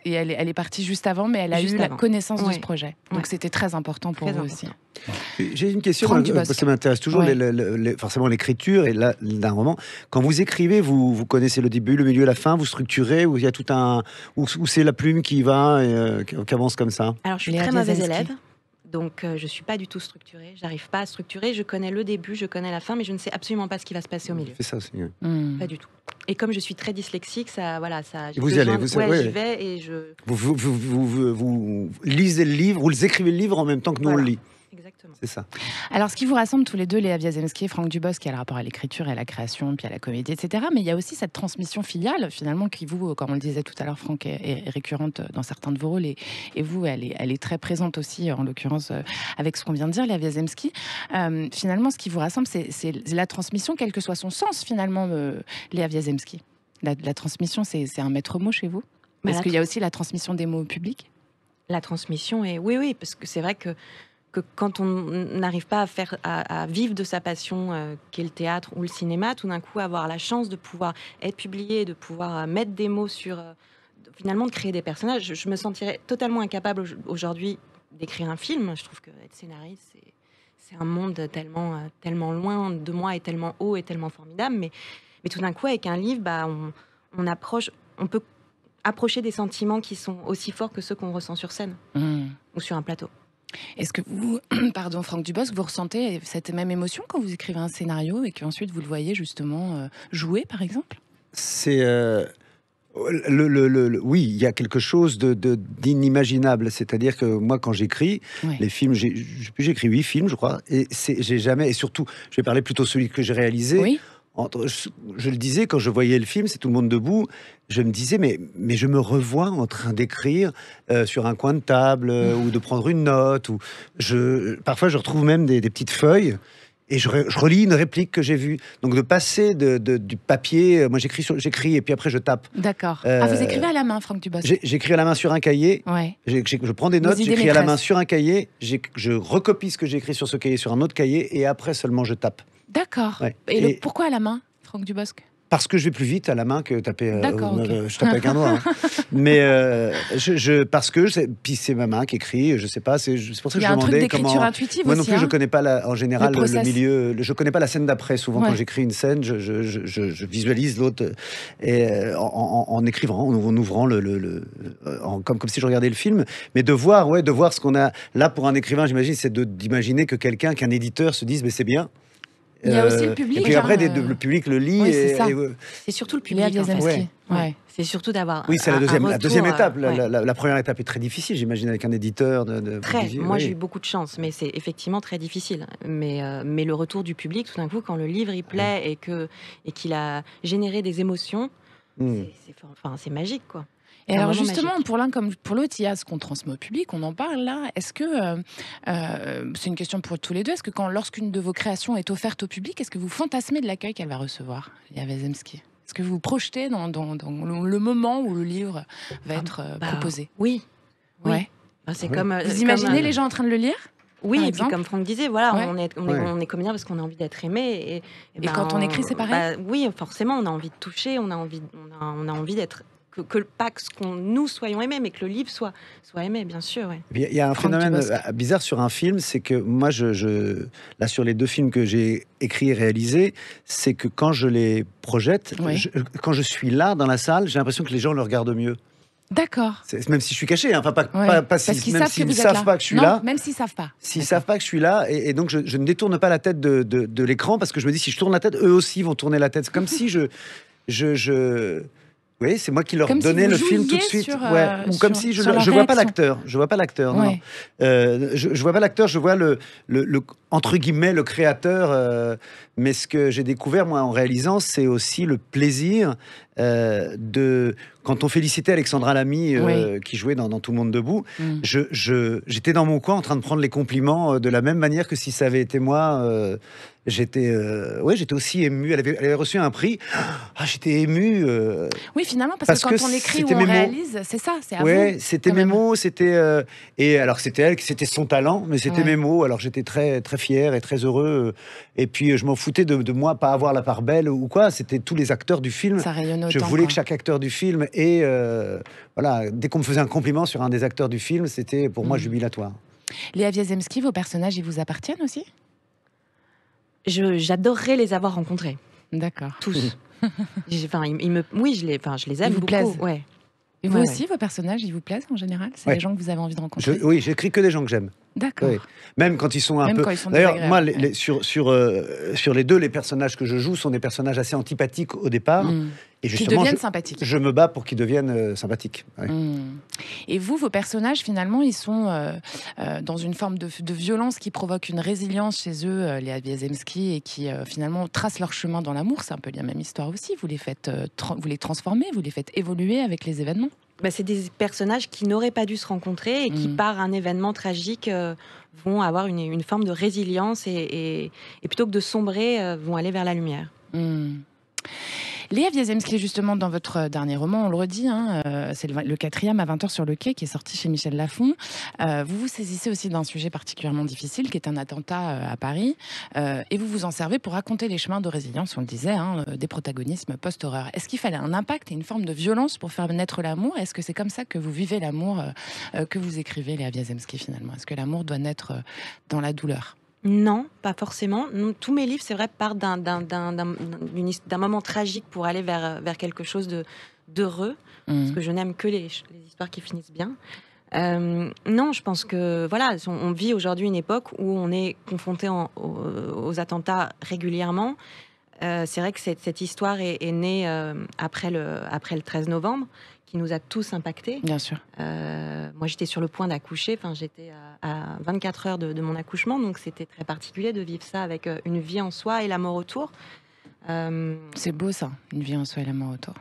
Et elle est partie juste avant, mais elle a eu la connaissance de ce projet. Donc c'était très important pour vous aussi. J'ai une question, ça m'intéresse toujours, forcément l'écriture et d'un roman. Quand vous écrivez, vous connaissez le début, le milieu, la fin, vous structurez, ou il y a tout où c'est la plume qui va et qui avance comme ça? Alors je suis très mauvaise élève. Donc, je ne suis pas du tout structurée. Je n'arrive pas à structurer. Je connais le début, je connais la fin, mais je ne sais absolument pas ce qui va se passer au milieu. C'est ça aussi. Pas du tout. Et comme je suis très dyslexique, ça. Vous y allez, j'y vais et je. Vous lisez le livre, vous écrivez le livre en même temps que nous on le lit. Exactement. C'est ça. Alors, ce qui vous rassemble tous les deux, Léa Wiazemski et Franck Dubosc, qui a le rapport à l'écriture et à la création, puis à la comédie, etc. Mais il y a aussi cette transmission filiale, finalement, qui vous, comme on le disait tout à l'heure, Franck, est récurrente dans certains de vos rôles. Et vous, elle est très présente aussi, en l'occurrence, avec ce qu'on vient de dire, Léa Wiazemski. Finalement, ce qui vous rassemble, c'est la transmission, quel que soit son sens, finalement, Léa Wiazemski. La transmission, c'est un maître mot chez vous? Parce qu'il y a aussi la transmission des mots publics. La transmission est... Oui, parce que c'est vrai que quand on n'arrive pas à vivre de sa passion, qu'est le théâtre ou le cinéma, tout d'un coup avoir la chance de pouvoir être publié, de pouvoir mettre des mots sur, finalement de créer des personnages. Je me sentirais totalement incapable aujourd'hui d'écrire un film. Je trouve que être scénariste, c'est un monde tellement loin de moi et tellement haut et tellement formidable. Mais tout d'un coup, avec un livre, on peut approcher des sentiments qui sont aussi forts que ceux qu'on ressent sur scène ou sur un plateau. Est-ce que vous, Franck Dubosc, vous ressentez cette même émotion quand vous écrivez un scénario et qu'ensuite vous le voyez justement jouer, par exemple? C'est oui, il y a quelque chose d'inimaginable. C'est-à-dire que moi, quand j'écris les films, j'écris 8 films, je crois, et j'ai jamais, et surtout, je vais parler plutôt de celui que j'ai réalisé. Oui. Je le disais, quand je voyais le film, c'est tout le monde debout, je me disais, mais je me revois en train d'écrire sur un coin de table ou de prendre une note. Parfois, je retrouve même des petites feuilles et je relis une réplique que j'ai vue. Donc, de passer du papier, moi j'écris et puis après je tape. D'accord. Vous écrivez à la main, Franck Dubosc? J'écris à la main sur un cahier. Ouais. Je prends des notes, j'écris à la main sur un cahier, je recopie ce que j'ai écrit sur ce cahier sur un autre cahier et après seulement je tape. D'accord. Ouais. Et pourquoi à la main, Franck Dubosc? Parce que je vais plus vite à la main que taper. D'accord. Je tape avec un doigt. Mais parce que puis c'est ma main qui écrit. Je sais pas. C'est pour ça que je demandais comment. Il y a un truc d'écriture intuitive moi aussi. Non plus, je connais pas en général le milieu. Je connais pas la scène d'après. Souvent, quand j'écris une scène, je visualise l'autre en écrivant, en ouvrant comme si je regardais le film. Mais de voir ce qu'on a là pour un écrivain, j'imagine, c'est d'imaginer qu'un éditeur se dise, mais c'est bien. Il y a aussi le public. Et puis après, le public le lit. Oui, c'est ça. C'est surtout le public. En fait. C'est surtout d'avoir. Oui, c'est la deuxième étape. La première étape est très difficile, j'imagine, avec un éditeur. Moi, j'ai eu beaucoup de chance, mais c'est effectivement très difficile. Mais le retour du public, tout d'un coup, quand le livre il plaît et qu'il a généré des émotions, c'est magique, quoi. Et alors justement, magique. Pour l'un comme pour l'autre, il y a ce qu'on transmet au public, on en parle là. Est-ce que, c'est une question pour tous les deux, est-ce que lorsqu'une de vos créations est offerte au public, est-ce que vous fantasmez de l'accueil qu'elle va recevoir, Léa Wiazemski? Est-ce que vous vous projetez dans le moment où le livre va être proposé? Oui. Ouais. Vous imaginez les gens en train de le lire? Oui, et puis comme Franck disait, voilà, on est comédien parce qu'on a envie d'être aimé. Et quand on écrit, c'est pareil. Oui, forcément, on a envie de toucher, on a envie d'être pas que nous soyons aimés, mais que le livre soit aimé, bien sûr. Ouais. Il y a un phénomène bizarre sur un film, c'est que moi, là, sur les 2 films que j'ai écrits et réalisés, c'est que quand je les projette, quand je suis là dans la salle, j'ai l'impression que les gens le regardent mieux. D'accord. Même si je suis caché, hein, pas s'ils savent pas que je suis là. Même s'ils savent pas. S'ils savent pas que je suis là, et donc je ne détourne pas la tête de l'écran, parce que je me dis, si je tourne la tête, eux aussi vont tourner la tête. C'est comme si oui, c'est moi qui leur donnais le film tout de suite. Ou comme si je vois pas l'acteur. Je vois pas l'acteur. Non. Je vois pas l'acteur. Je vois le entre guillemets le créateur. Mais ce que j'ai découvert moi en réalisant, c'est aussi le plaisir de quand on félicitait Alexandra Lamy qui jouait dans Tout le monde debout. J'étais dans mon coin en train de prendre les compliments de la même manière que si ça avait été moi. J'étais aussi ému. Elle avait reçu un prix. J'étais ému. Oui, finalement, parce que quand on écrit ou on réalise, c'est ça, c'est à vous. C'était mes mots, c'était et alors c'était elle, c'était son talent, mais c'était mes mots. Alors j'étais très très fier et très heureux. Et puis je m'en foutais de moi pas avoir la part belle ou quoi. C'était tous les acteurs du film. Ça rayonne autant. Je voulais que chaque acteur du film ait voilà. Dès qu'on me faisait un compliment sur un des acteurs du film, c'était pour moi jubilatoire. Léa Wiesemski, vos personnages, ils vous appartiennent aussi? J'adorerais les avoir rencontrés. D'accord. Tous. Je les aime beaucoup. Plaisent. Ouais. Et vous aussi, vos personnages, ils vous plaisent en général? C'est les gens que vous avez envie de rencontrer? Oui, j'écris que des gens que j'aime. D'accord. Oui. Même quand ils sont un peu... D'ailleurs, moi, sur les 2, les personnages que je joue sont des personnages assez antipathiques au départ. Et justement, qui deviennent sympathiques. Je me bats pour qu'ils deviennent sympathiques. Ouais. Et vous, vos personnages, finalement, ils sont dans une forme de violence qui provoque une résilience chez eux, Léa Wiesemski, et qui finalement tracent leur chemin dans l'amour. C'est un peu la même histoire aussi. Vous les faites, vous les transformez, vous les faites évoluer avec les événements. C'est des personnages qui n'auraient pas dû se rencontrer et qui, par un événement tragique, vont avoir une forme de résilience et plutôt que de sombrer, vont aller vers la lumière. Léa Wiesemski, justement, dans votre dernier roman, on le redit, c'est le 4e à 20h sur le quai, qui est sorti chez Michel Lafon. Vous vous saisissez aussi d'un sujet particulièrement difficile, qui est un attentat à Paris, et vous vous en servez pour raconter les chemins de résilience, on le disait, des protagonismes post-horreur. Est-ce qu'il fallait un impact et une forme de violence pour faire naître l'amour? Est-ce que c'est comme ça que vous vivez l'amour que vous écrivez, Léa Wiesemski, finalement? Est-ce que l'amour doit naître dans la douleur? Non, pas forcément. Tous mes livres, c'est vrai, partent d'un moment tragique pour aller vers quelque chose d'heureux, parce que je n'aime que les histoires qui finissent bien. Non, je pense que voilà, on vit aujourd'hui une époque où on est confronté aux attentats régulièrement. C'est vrai que cette histoire est née après le 13 novembre, qui nous a tous impactés. Bien sûr. Moi, j'étais sur le point d'accoucher. J'étais à 24 heures de mon accouchement, donc c'était très particulier de vivre ça avec une vie en soi et la mort autour. C'est beau ça, une vie en soi et la mort autour.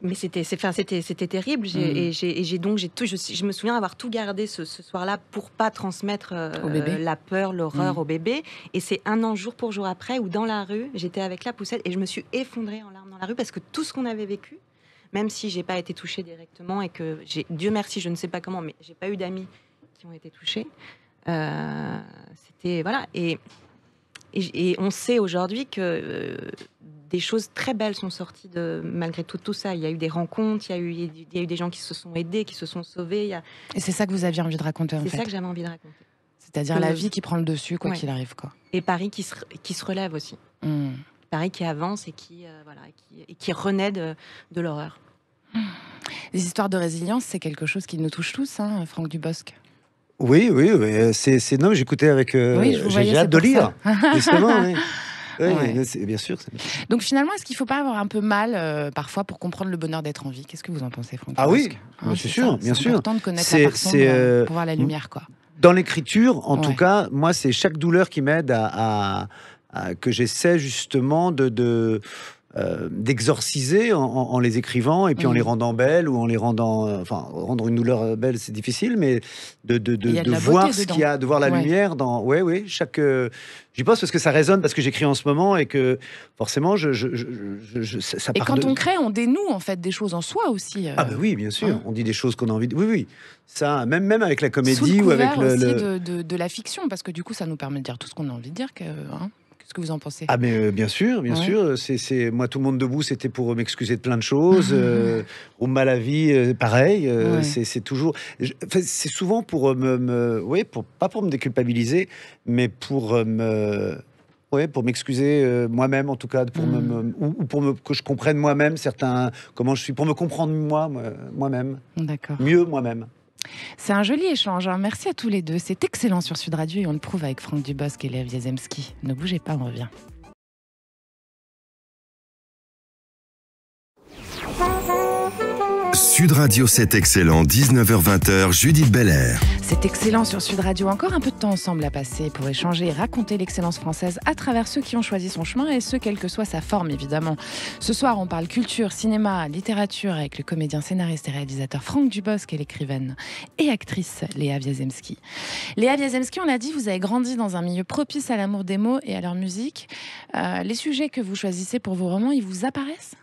Mais c'était terrible. Je me souviens avoir tout gardé ce soir-là pour pas transmettre la peur, l'horreur au bébé. Et c'est un an, jour pour jour après, où dans la rue, j'étais avec la poussette et je me suis effondrée en larmes dans la rue parce que tout ce qu'on avait vécu, même si j'ai pas été touchée directement et que Dieu merci, je ne sais pas comment, mais j'ai pas eu d'amis qui ont été touchés. C'était voilà. Et on sait aujourd'hui que des choses très belles sont sorties malgré tout ça. Il y a eu des rencontres, il y a eu des gens qui se sont aidés, qui se sont sauvés. Et c'est ça que vous aviez envie de raconter, en fait. C'est ça que j'avais envie de raconter. C'est-à-dire la vie qui prend le dessus, quoi qu'il arrive, quoi. Et Paris qui se relève aussi. Paris qui avance et qui renaît de l'horreur. Les histoires de résilience, c'est quelque chose qui nous touche tous, Franck Dubosc. Oui, c'est non, j'écoutais avec. J'ai hâte de lire, justement. Oui, bien sûr. Donc finalement, est-ce qu'il ne faut pas avoir un peu mal parfois pour comprendre le bonheur d'être en vie? Qu'est-ce que vous en pensez, Franck? Ah oui, c'est sûr, bien sûr. C'est important de connaître la personne pour voir la lumière, quoi. Dans l'écriture, en tout cas, moi, c'est chaque douleur qui m'aide que j'essaie justement d'exorciser en les écrivant et puis en les rendant belles ou en les rendant... enfin, rendre une douleur belle, c'est difficile, mais de voir ce qu'il y a, de voir la lumière dans... Oui, chaque... J'y pense parce que ça résonne, parce que j'écris en ce moment et que forcément, ça et quand on crée, on dénoue en fait des choses en soi aussi. Ah bah oui, bien sûr. On dit des choses qu'on a envie de... Oui. Ça, même avec la comédie ou avec de la fiction, parce que du coup, ça nous permet de dire tout ce qu'on a envie de dire. Qu'est-ce que vous en pensez? Ah mais bien sûr. C'est moi, Tout le monde debout, c'était pour m'excuser de plein de choses. Au mal à vie, pareil. C'est toujours... c'est souvent pour pas pour me déculpabiliser, mais pour pour m'excuser moi-même, en tout cas, que je comprenne moi-même comment je suis, pour me comprendre moi-même. D'accord. Mieux moi-même. C'est un joli échange. Merci à tous les deux. C'est excellent sur Sud Radio et on le prouve avec Franck Dubosc et Léa Wiezemski. Ne bougez pas, on revient. Sud Radio, c'est excellent, 19h-20h, Judith Belair. C'est excellent sur Sud Radio. Encore un peu de temps ensemble à passer pour échanger et raconter l'excellence française à travers ceux qui ont choisi son chemin et ceux, quelle que soit sa forme, évidemment. Ce soir, on parle culture, cinéma, littérature avec le comédien, scénariste et réalisateur Franck Dubosc et l'écrivaine et actrice Léa Wiezemski. Léa Wiezemski, on l'a dit, vous avez grandi dans un milieu propice à l'amour des mots et à leur musique. Les sujets que vous choisissez pour vos romans, ils vous apparaissent ?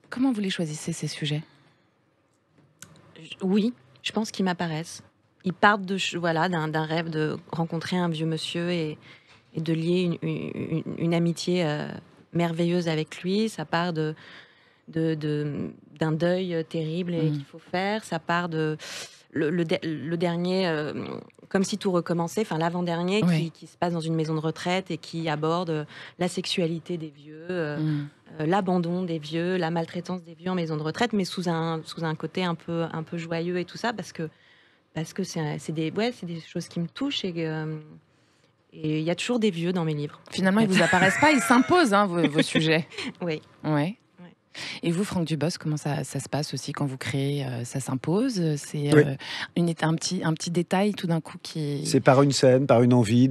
Comment vous les choisissez, ces sujets ? Oui, je pense qu'ils m'apparaissent. Ils partent d'un rêve de rencontrer un vieux monsieur et de lier une amitié merveilleuse avec lui. Ça part d'un deuil terrible qu'il faut faire. Ça part de le dernier, comme si tout recommençait, enfin l'avant-dernier, qui se passe dans une maison de retraite et qui aborde la sexualité des vieux, l'abandon des vieux, la maltraitance des vieux en maison de retraite, mais sous un côté un peu joyeux et tout ça, parce que c'est des choses qui me touchent et il y a toujours des vieux dans mes livres. Finalement, ils vous apparaissent pas, ils s'imposent, vos sujets. Oui. Ouais. Et vous, Franck Dubosc, comment ça se passe aussi quand vous créez? Ça s'impose? C'est un petit détail tout d'un coup qui... C'est par une scène, par une envie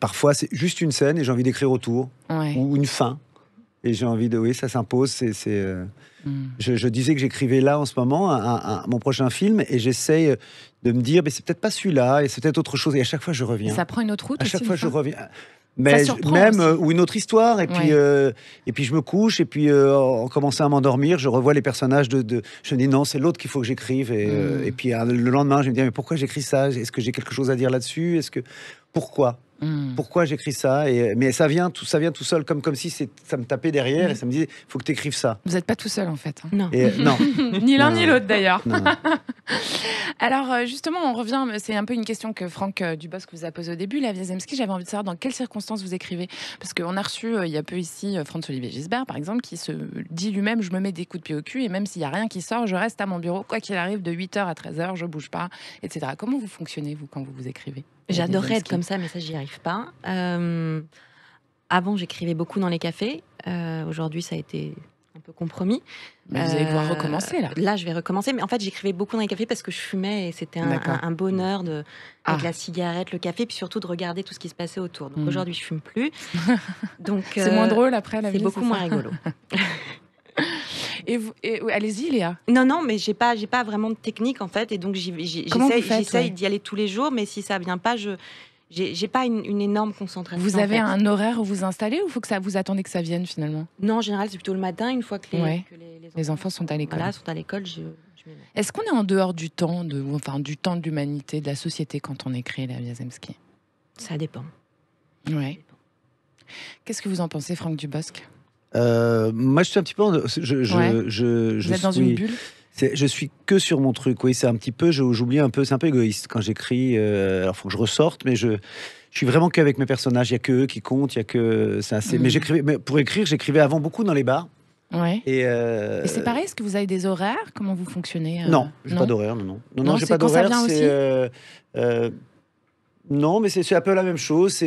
Parfois, c'est juste une scène et j'ai envie d'écrire autour. Ou une fin. Et j'ai envie ça s'impose. Je disais que j'écrivais là, en ce moment, mon prochain film, et j'essaye de me dire, mais c'est peut-être pas celui-là, et c'est peut-être autre chose. Et à chaque fois, je reviens. Et ça prend une autre route à chaque aussi, fois, je reviens. Mais même ou une autre histoire et puis je me couche et puis en commençant à m'endormir, je revois les personnages je me dis non, c'est l'autre qu'il faut que j'écrive et puis le lendemain je me dis mais pourquoi j'écris ça, est-ce que j'ai quelque chose à dire là-dessus, pourquoi j'écris ça, mais ça vient tout seul, comme si ça me tapait derrière et ça me disait faut que tu écrives ça. Vous n'êtes pas tout seul en fait. Non. Non. Ni l'un ni l'autre d'ailleurs. Alors justement, on revient, c'est un peu une question que Franck Dubosc vous a posée au début, Léa Wiezemski. J'avais envie de savoir dans quelles circonstances vous écrivez, parce qu'on a reçu il y a peu ici Franz-Olivier Gisbert par exemple, qui se dit lui-même, je me mets des coups de pied au cul et même s'il n'y a rien qui sort, je reste à mon bureau quoi qu'il arrive, de 8h à 13h, je bouge pas, etc. Comment vous fonctionnez vous quand vous écrivez? J'adorerais être comme ça, mais ça j'y arrive pas. Avant j'écrivais beaucoup dans les cafés, aujourd'hui ça a été un peu compromis. Mais vous allez pouvoir recommencer là. Là, je vais recommencer. Mais en fait, j'écrivais beaucoup dans les cafés parce que je fumais et c'était un bonheur avec la cigarette, le café, puis surtout de regarder tout ce qui se passait autour. Donc aujourd'hui, je fume plus. Donc c'est moins drôle après la vie. C'est beaucoup moins rigolo. Et allez-y, Léa. Non, mais j'ai pas vraiment de technique en fait, et donc j'essaye d'y aller tous les jours. Mais si ça vient pas, j'ai pas une énorme concentration. Vous avez un horaire où vous installez ou faut que vous attendez que ça vienne finalement? Non, en général, c'est plutôt le matin, une fois que les enfants sont à l'école. Voilà, sont à l'école, je Est-ce qu'on est en dehors du temps, du temps de l'humanité, de la société quand on écrit, Léa Wiezemski? Ça dépend. Ouais. Qu'est-ce que vous en pensez, Franck Dubosc? Moi, je suis un petit peu... Vous êtes dans une bulle? Je suis que sur mon truc, oui, c'est un petit peu, j'oublie un peu, c'est un peu égoïste quand j'écris, alors il faut que je ressorte, mais je suis vraiment qu'avec mes personnages, il n'y a que eux qui comptent, il y a que... Mais pour écrire, j'écrivais avant beaucoup dans les bars. Ouais. Et c'est pareil, est-ce que vous avez des horaires? Comment vous fonctionnez? Non, j'ai pas d'horaire, non, j'ai pas d'horaire, non, mais c'est un peu la même chose,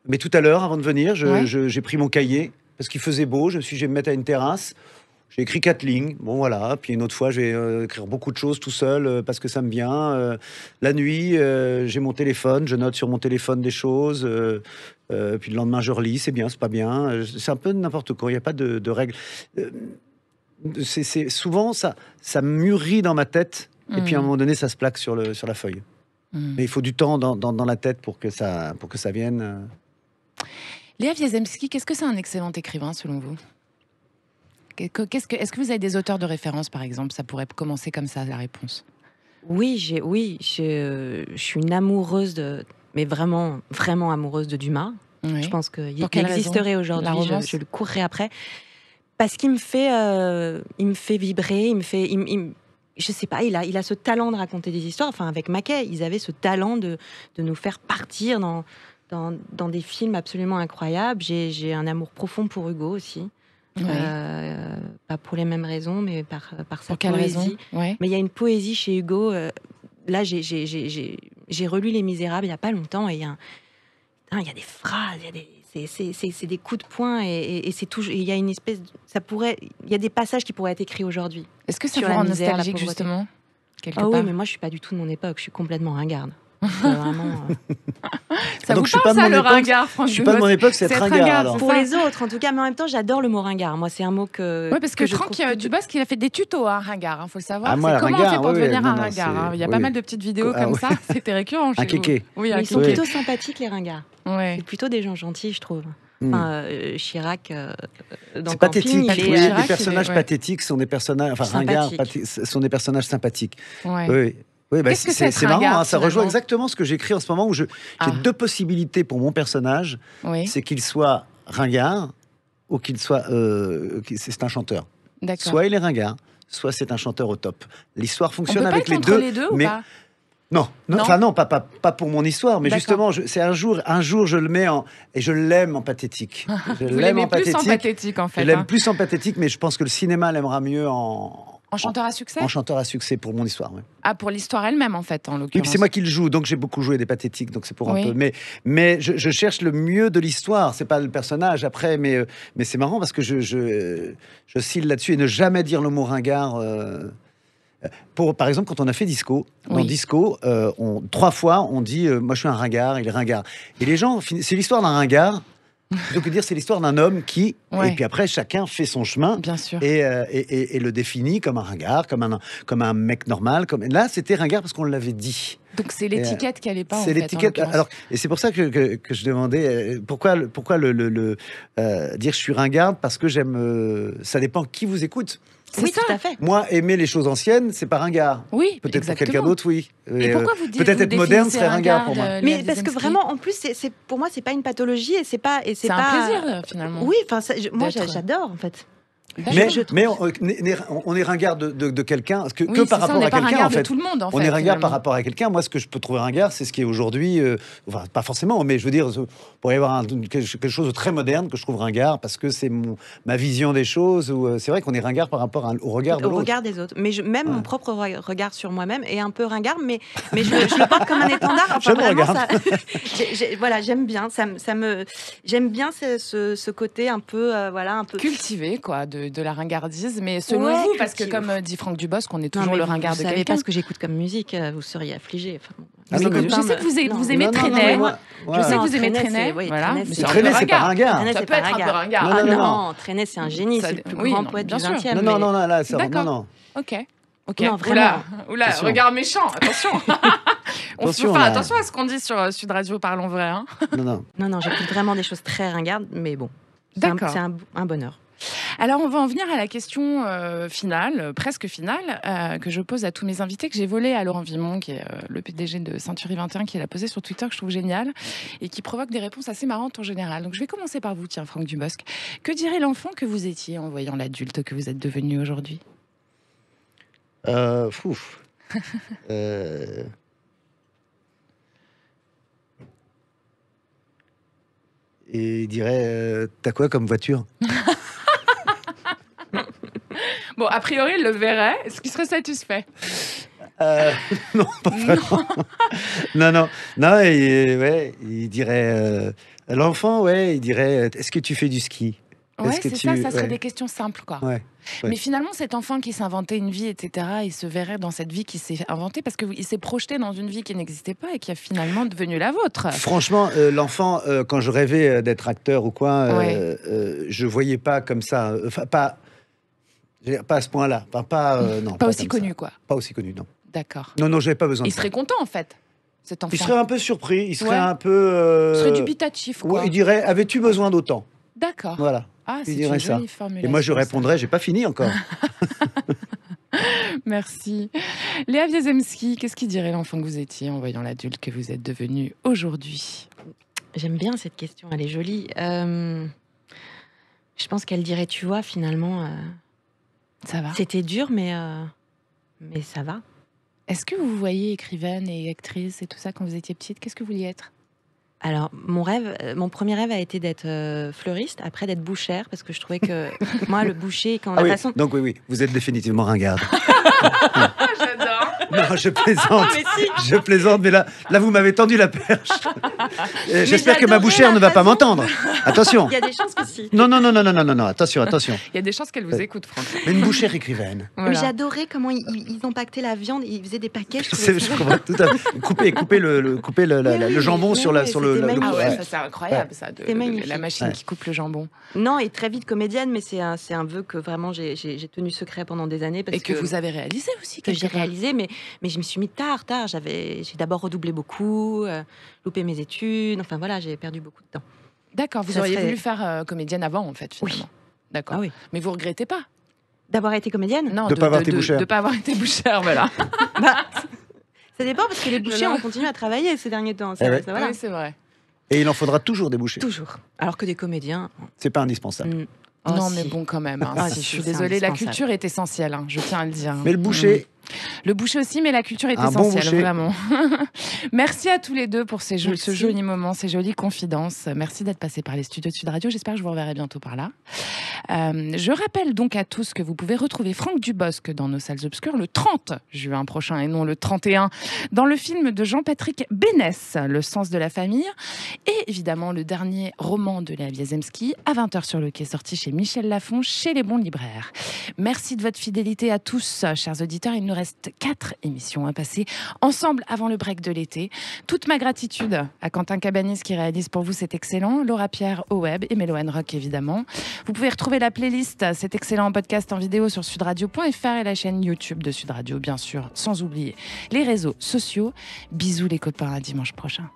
mais tout à l'heure, avant de venir, j'ai pris mon cahier, parce qu'il faisait beau, je me suis dit, je vais me mettre à une terrasse. J'ai écrit 4 lignes, bon voilà. Puis une autre fois, je vais écrire beaucoup de choses tout seul parce que ça me vient. La nuit, j'ai mon téléphone, je note sur mon téléphone des choses. Puis le lendemain, je relis, c'est bien, c'est pas bien. C'est un peu n'importe quoi, il n'y a pas de règles. C'est souvent, ça mûrit dans ma tête, et puis à un moment donné, ça se plaque sur la feuille. Mais il faut du temps dans la tête pour que ça vienne. Léa Wiezemski, qu'est-ce que c'est un excellent écrivain, selon vous ? Est-ce que vous avez des auteurs de référence, par exemple ? Ça pourrait commencer comme ça, la réponse. Oui, je suis une amoureuse mais vraiment, vraiment amoureuse de Dumas. Oui. Je pense qu'il existerait aujourd'hui, je le courrais après. Parce qu'il me fait vibrer, je sais pas, il a ce talent de raconter des histoires. Enfin, avec Mackay, ils avaient ce talent de nous faire partir dans des films absolument incroyables. J'ai un amour profond pour Hugo aussi. Pas pour les mêmes raisons, mais par sa poésie. Mais il y a une poésie chez Hugo. Là, j'ai relu Les Misérables il n'y a pas longtemps, et il y a des phrases, c'est des coups de poing, et c'est toujours. Il y a une espèce, il y a des passages qui pourraient être écrits aujourd'hui. Est-ce que ça vous rend nostalgique, justement, quelque part ? Oui, mais moi, je suis pas du tout de mon époque. Je suis complètement ringarde. Vraiment, ça vous parle, ça, le ringard, Franck ? Je suis pas de mon époque, c'est ringard. Pour les autres, en tout cas, mais en même temps, j'adore le mot ringard. Moi, c'est un mot que. Oui, parce que Franck Dubosc, il a fait des tutos à ringard, faut le savoir. Ah, moi, c'est comment on fait pour devenir un ringard. Ringard. Il y a pas mal de petites vidéos comme ça. C'était récurrent chez vous. Un kéké. Oui, ils sont plutôt sympathiques, les ringards. C'est plutôt des gens gentils, je trouve. Chirac, dans c'est pathétique. Les personnages pathétiques sont des personnages. Enfin, ringards sont des personnages sympathiques. Oui, bah c'est marrant, ça rejoint exactement ce que j'écris en ce moment, où j'ai deux possibilités pour mon personnage. C'est qu'il soit ringard ou qu'il soit... c'est un chanteur. Soit il est ringard, soit c'est un chanteur au top. L'histoire fonctionne avec les deux. Mais... Non, pas pour mon histoire, mais justement, c'est un jour, je le mets et je l'aime en pathétique. Je l'aime en pathétique, en fait. Je l'aime plus en pathétique, mais je pense que le cinéma l'aimera mieux en chanteur à succès ? En chanteur à succès pour mon histoire, oui. Ah, pour l'histoire elle-même, en fait, en l'occurrence. Oui, c'est moi qui le joue, donc j'ai beaucoup joué des pathétiques, donc c'est pour un peu. Mais je cherche le mieux de l'histoire, c'est pas le personnage après, mais c'est marrant parce que je oscille là-dessus, et ne jamais dire le mot ringard. Par exemple, quand on a fait Disco, dans Disco, 3 fois on dit moi je suis un ringard, il est ringard. Et les gens, c'est l'histoire d'un ringard. Plutôt que de dire c'est l'histoire d'un homme qui, et puis après chacun fait son chemin, bien sûr, et le définit comme un ringard, comme un mec normal. Là, c'était ringard parce qu'on l'avait dit. Donc c'est l'étiquette qui allait pas. C'est l'étiquette. Alors, et c'est pour ça que je demandais pourquoi dire je suis ringarde, parce que j'aime. Ça dépend qui vous écoute. Oui, tout à fait. Moi, aimer les choses anciennes, c'est pas ringard. Oui, peut-être pour quelqu'un d'autre, oui. Et pourquoi vous dites peut-être être moderne serait ringard pour moi. Mais parce que vraiment, en plus, pour moi, c'est pas une pathologie, et c'est pas. C'est un plaisir finalement. Oui, enfin, moi, j'adore en fait. Mais on est ringard de quelqu'un que par rapport à quelqu'un, en fait. Tout le monde, en fait. On est ringard par rapport à quelqu'un. Moi, ce que je peux trouver ringard, c'est ce qui est aujourd'hui, enfin, pas forcément, mais je veux dire, pour y avoir quelque chose de très moderne que je trouve ringard, parce que c'est ma vision des choses. C'est vrai qu'on est ringard par rapport au regard de l'autre. Au regard des autres. Mais même mon propre regard sur moi-même est un peu ringard, mais je le porte comme un étendard. Enfin, vraiment, voilà, j'aime bien. J'aime bien ce côté un peu, un peu cultivé, quoi, de la ringardise, mais selon vous, parce que comme dit Franck Dubosc, on est toujours le ringard de quelqu'un. Vous savez pas ce que j'écoute comme musique, vous seriez affligés. Je sais que vous aimez Trenet. Je sais que vous aimez Trenet. Trenet, c'est pas ringard. Ça peut être un peu ringard. Ah non, Trenet, c'est un génie, c'est le plus grand poète du 20e. Non, là, c'est non. Ok. Non, vraiment. Oula, regard méchant, attention. On faut faire attention à ce qu'on dit sur Sud Radio, parlons vrai. Non, j'écoute vraiment des choses très ringardes, mais bon, c'est un bonheur. Alors, on va en venir à la question finale, presque finale, que je pose à tous mes invités, que j'ai volée à Laurent Vimont, qui est le PDG de Century 21, qui l'a posé sur Twitter, que je trouve génial, et qui provoque des réponses assez marrantes en général. Donc, je vais commencer par vous, tiens, Franck Dubosc. Que dirait l'enfant que vous étiez en voyant l'adulte que vous êtes devenu aujourd'hui ? Et il dirait t'as quoi comme voiture ? Bon, a priori, il le verrait. Est-ce qu'il serait satisfait ? Non, pas vraiment. Non, il dirait... l'enfant, il dirait est-ce que tu fais du ski ? Ouais, c'est ça serait des questions simples, quoi. Ouais. Mais finalement, cet enfant qui s'inventait une vie, etc., il se verrait dans cette vie qui s'est inventée parce qu'il s'est projeté dans une vie qui n'existait pas et qui a finalement devenu la vôtre. Franchement, l'enfant, quand je rêvais d'être acteur ou quoi, je voyais pas comme ça. Pas à ce point-là. Non, pas aussi connu, quoi. Pas aussi connu, non. D'accord. Non, j'avais pas besoin. Il serait content, en fait, cet enfant. Il serait un peu surpris. Il serait un peu. Il serait dubitatif, quoi. Il dirait, avais-tu besoin d'autant? D'accord. Voilà. Ah, c'est une jolie formulation. Et moi, je répondrais, j'ai pas fini encore. Merci. Léa Wiezemski, qu'est-ce qu'il dirait l'enfant que vous étiez en voyant l'adulte que vous êtes devenu aujourd'hui? J'aime bien cette question, elle est jolie. Je pense qu'elle dirait, tu vois, finalement, ça va. C'était dur, mais ça va. Est-ce que vous voyez écrivaine et actrice et tout ça quand vous étiez petite? Qu'est-ce que vous vouliez être? Alors, mon premier rêve a été d'être fleuriste, après d'être bouchère, parce que je trouvais que moi, le boucher, façon... Donc oui, vous êtes définitivement ringarde. J'adore. Non, je plaisante. Je plaisante, mais là, vous m'avez tendu la perche. J'espère que ma bouchère ne va pas m'entendre. Attention. Il y a des chances que si. Non, attention. Il y a des chances qu'elle vous écoute, franchement. Mais une bouchère écrivaine. Voilà. J'adorais comment ils empaquetaient la viande, ils faisaient des paquets. Je comprends tout à fait. Couper le jambon sur le ah ouais, ça c'est incroyable, ça, la machine qui coupe le jambon. Non, et très vite comédienne, mais c'est un vœu que vraiment j'ai tenu secret pendant des années. Et que vous avez réalisé aussi. Que j'ai réalisé, mais je m'y suis mis tard. J'ai d'abord redoublé beaucoup, loupé mes études, enfin voilà, j'ai perdu beaucoup de temps. D'accord, vous auriez voulu faire comédienne avant, en fait, finalement. Oui. D'accord. Ah oui. Mais vous regrettez pas d'avoir été comédienne? Non, de ne pas avoir été bouchère. De pas avoir été bouchère, voilà. Ça dépend, parce que les bouchers ont continué à travailler ces derniers temps. Voilà. Oui, c'est vrai. Et il en faudra toujours des bouchers. Toujours. Alors que des comédiens... C'est pas indispensable. Non, mais bon, quand même. Je suis désolée, la culture est essentielle, je tiens à le dire. Mais le boucher... Le boucher aussi, mais la culture est essentielle, vraiment. Merci à tous les deux pour ce joli moment, ces jolies confidences. Merci d'être passés par les studios de Sud Radio. J'espère que je vous reverrai bientôt par là. Je rappelle donc à tous que vous pouvez retrouver Franck Dubosc dans Nos Salles Obscures le 30 juin prochain et non le 31 dans le film de Jean-Patrick Bénès, Le sens de la famille. Et évidemment, le dernier roman de Léa Wiezemski, à 20h sur le quai, sorti chez Michel Lafon, chez les bons libraires. Merci de votre fidélité à tous, chers auditeurs. Il nous reste 4 émissions à passer ensemble avant le break de l'été. Toute ma gratitude à Quentin Cabanis qui réalise pour vous cet excellent, Laura Pierre au web et Méloane Rock évidemment. Vous pouvez retrouver la playlist, cet excellent podcast en vidéo sur sudradio.fr et la chaîne YouTube de Sud Radio bien sûr, sans oublier les réseaux sociaux. Bisous les copains, à dimanche prochain.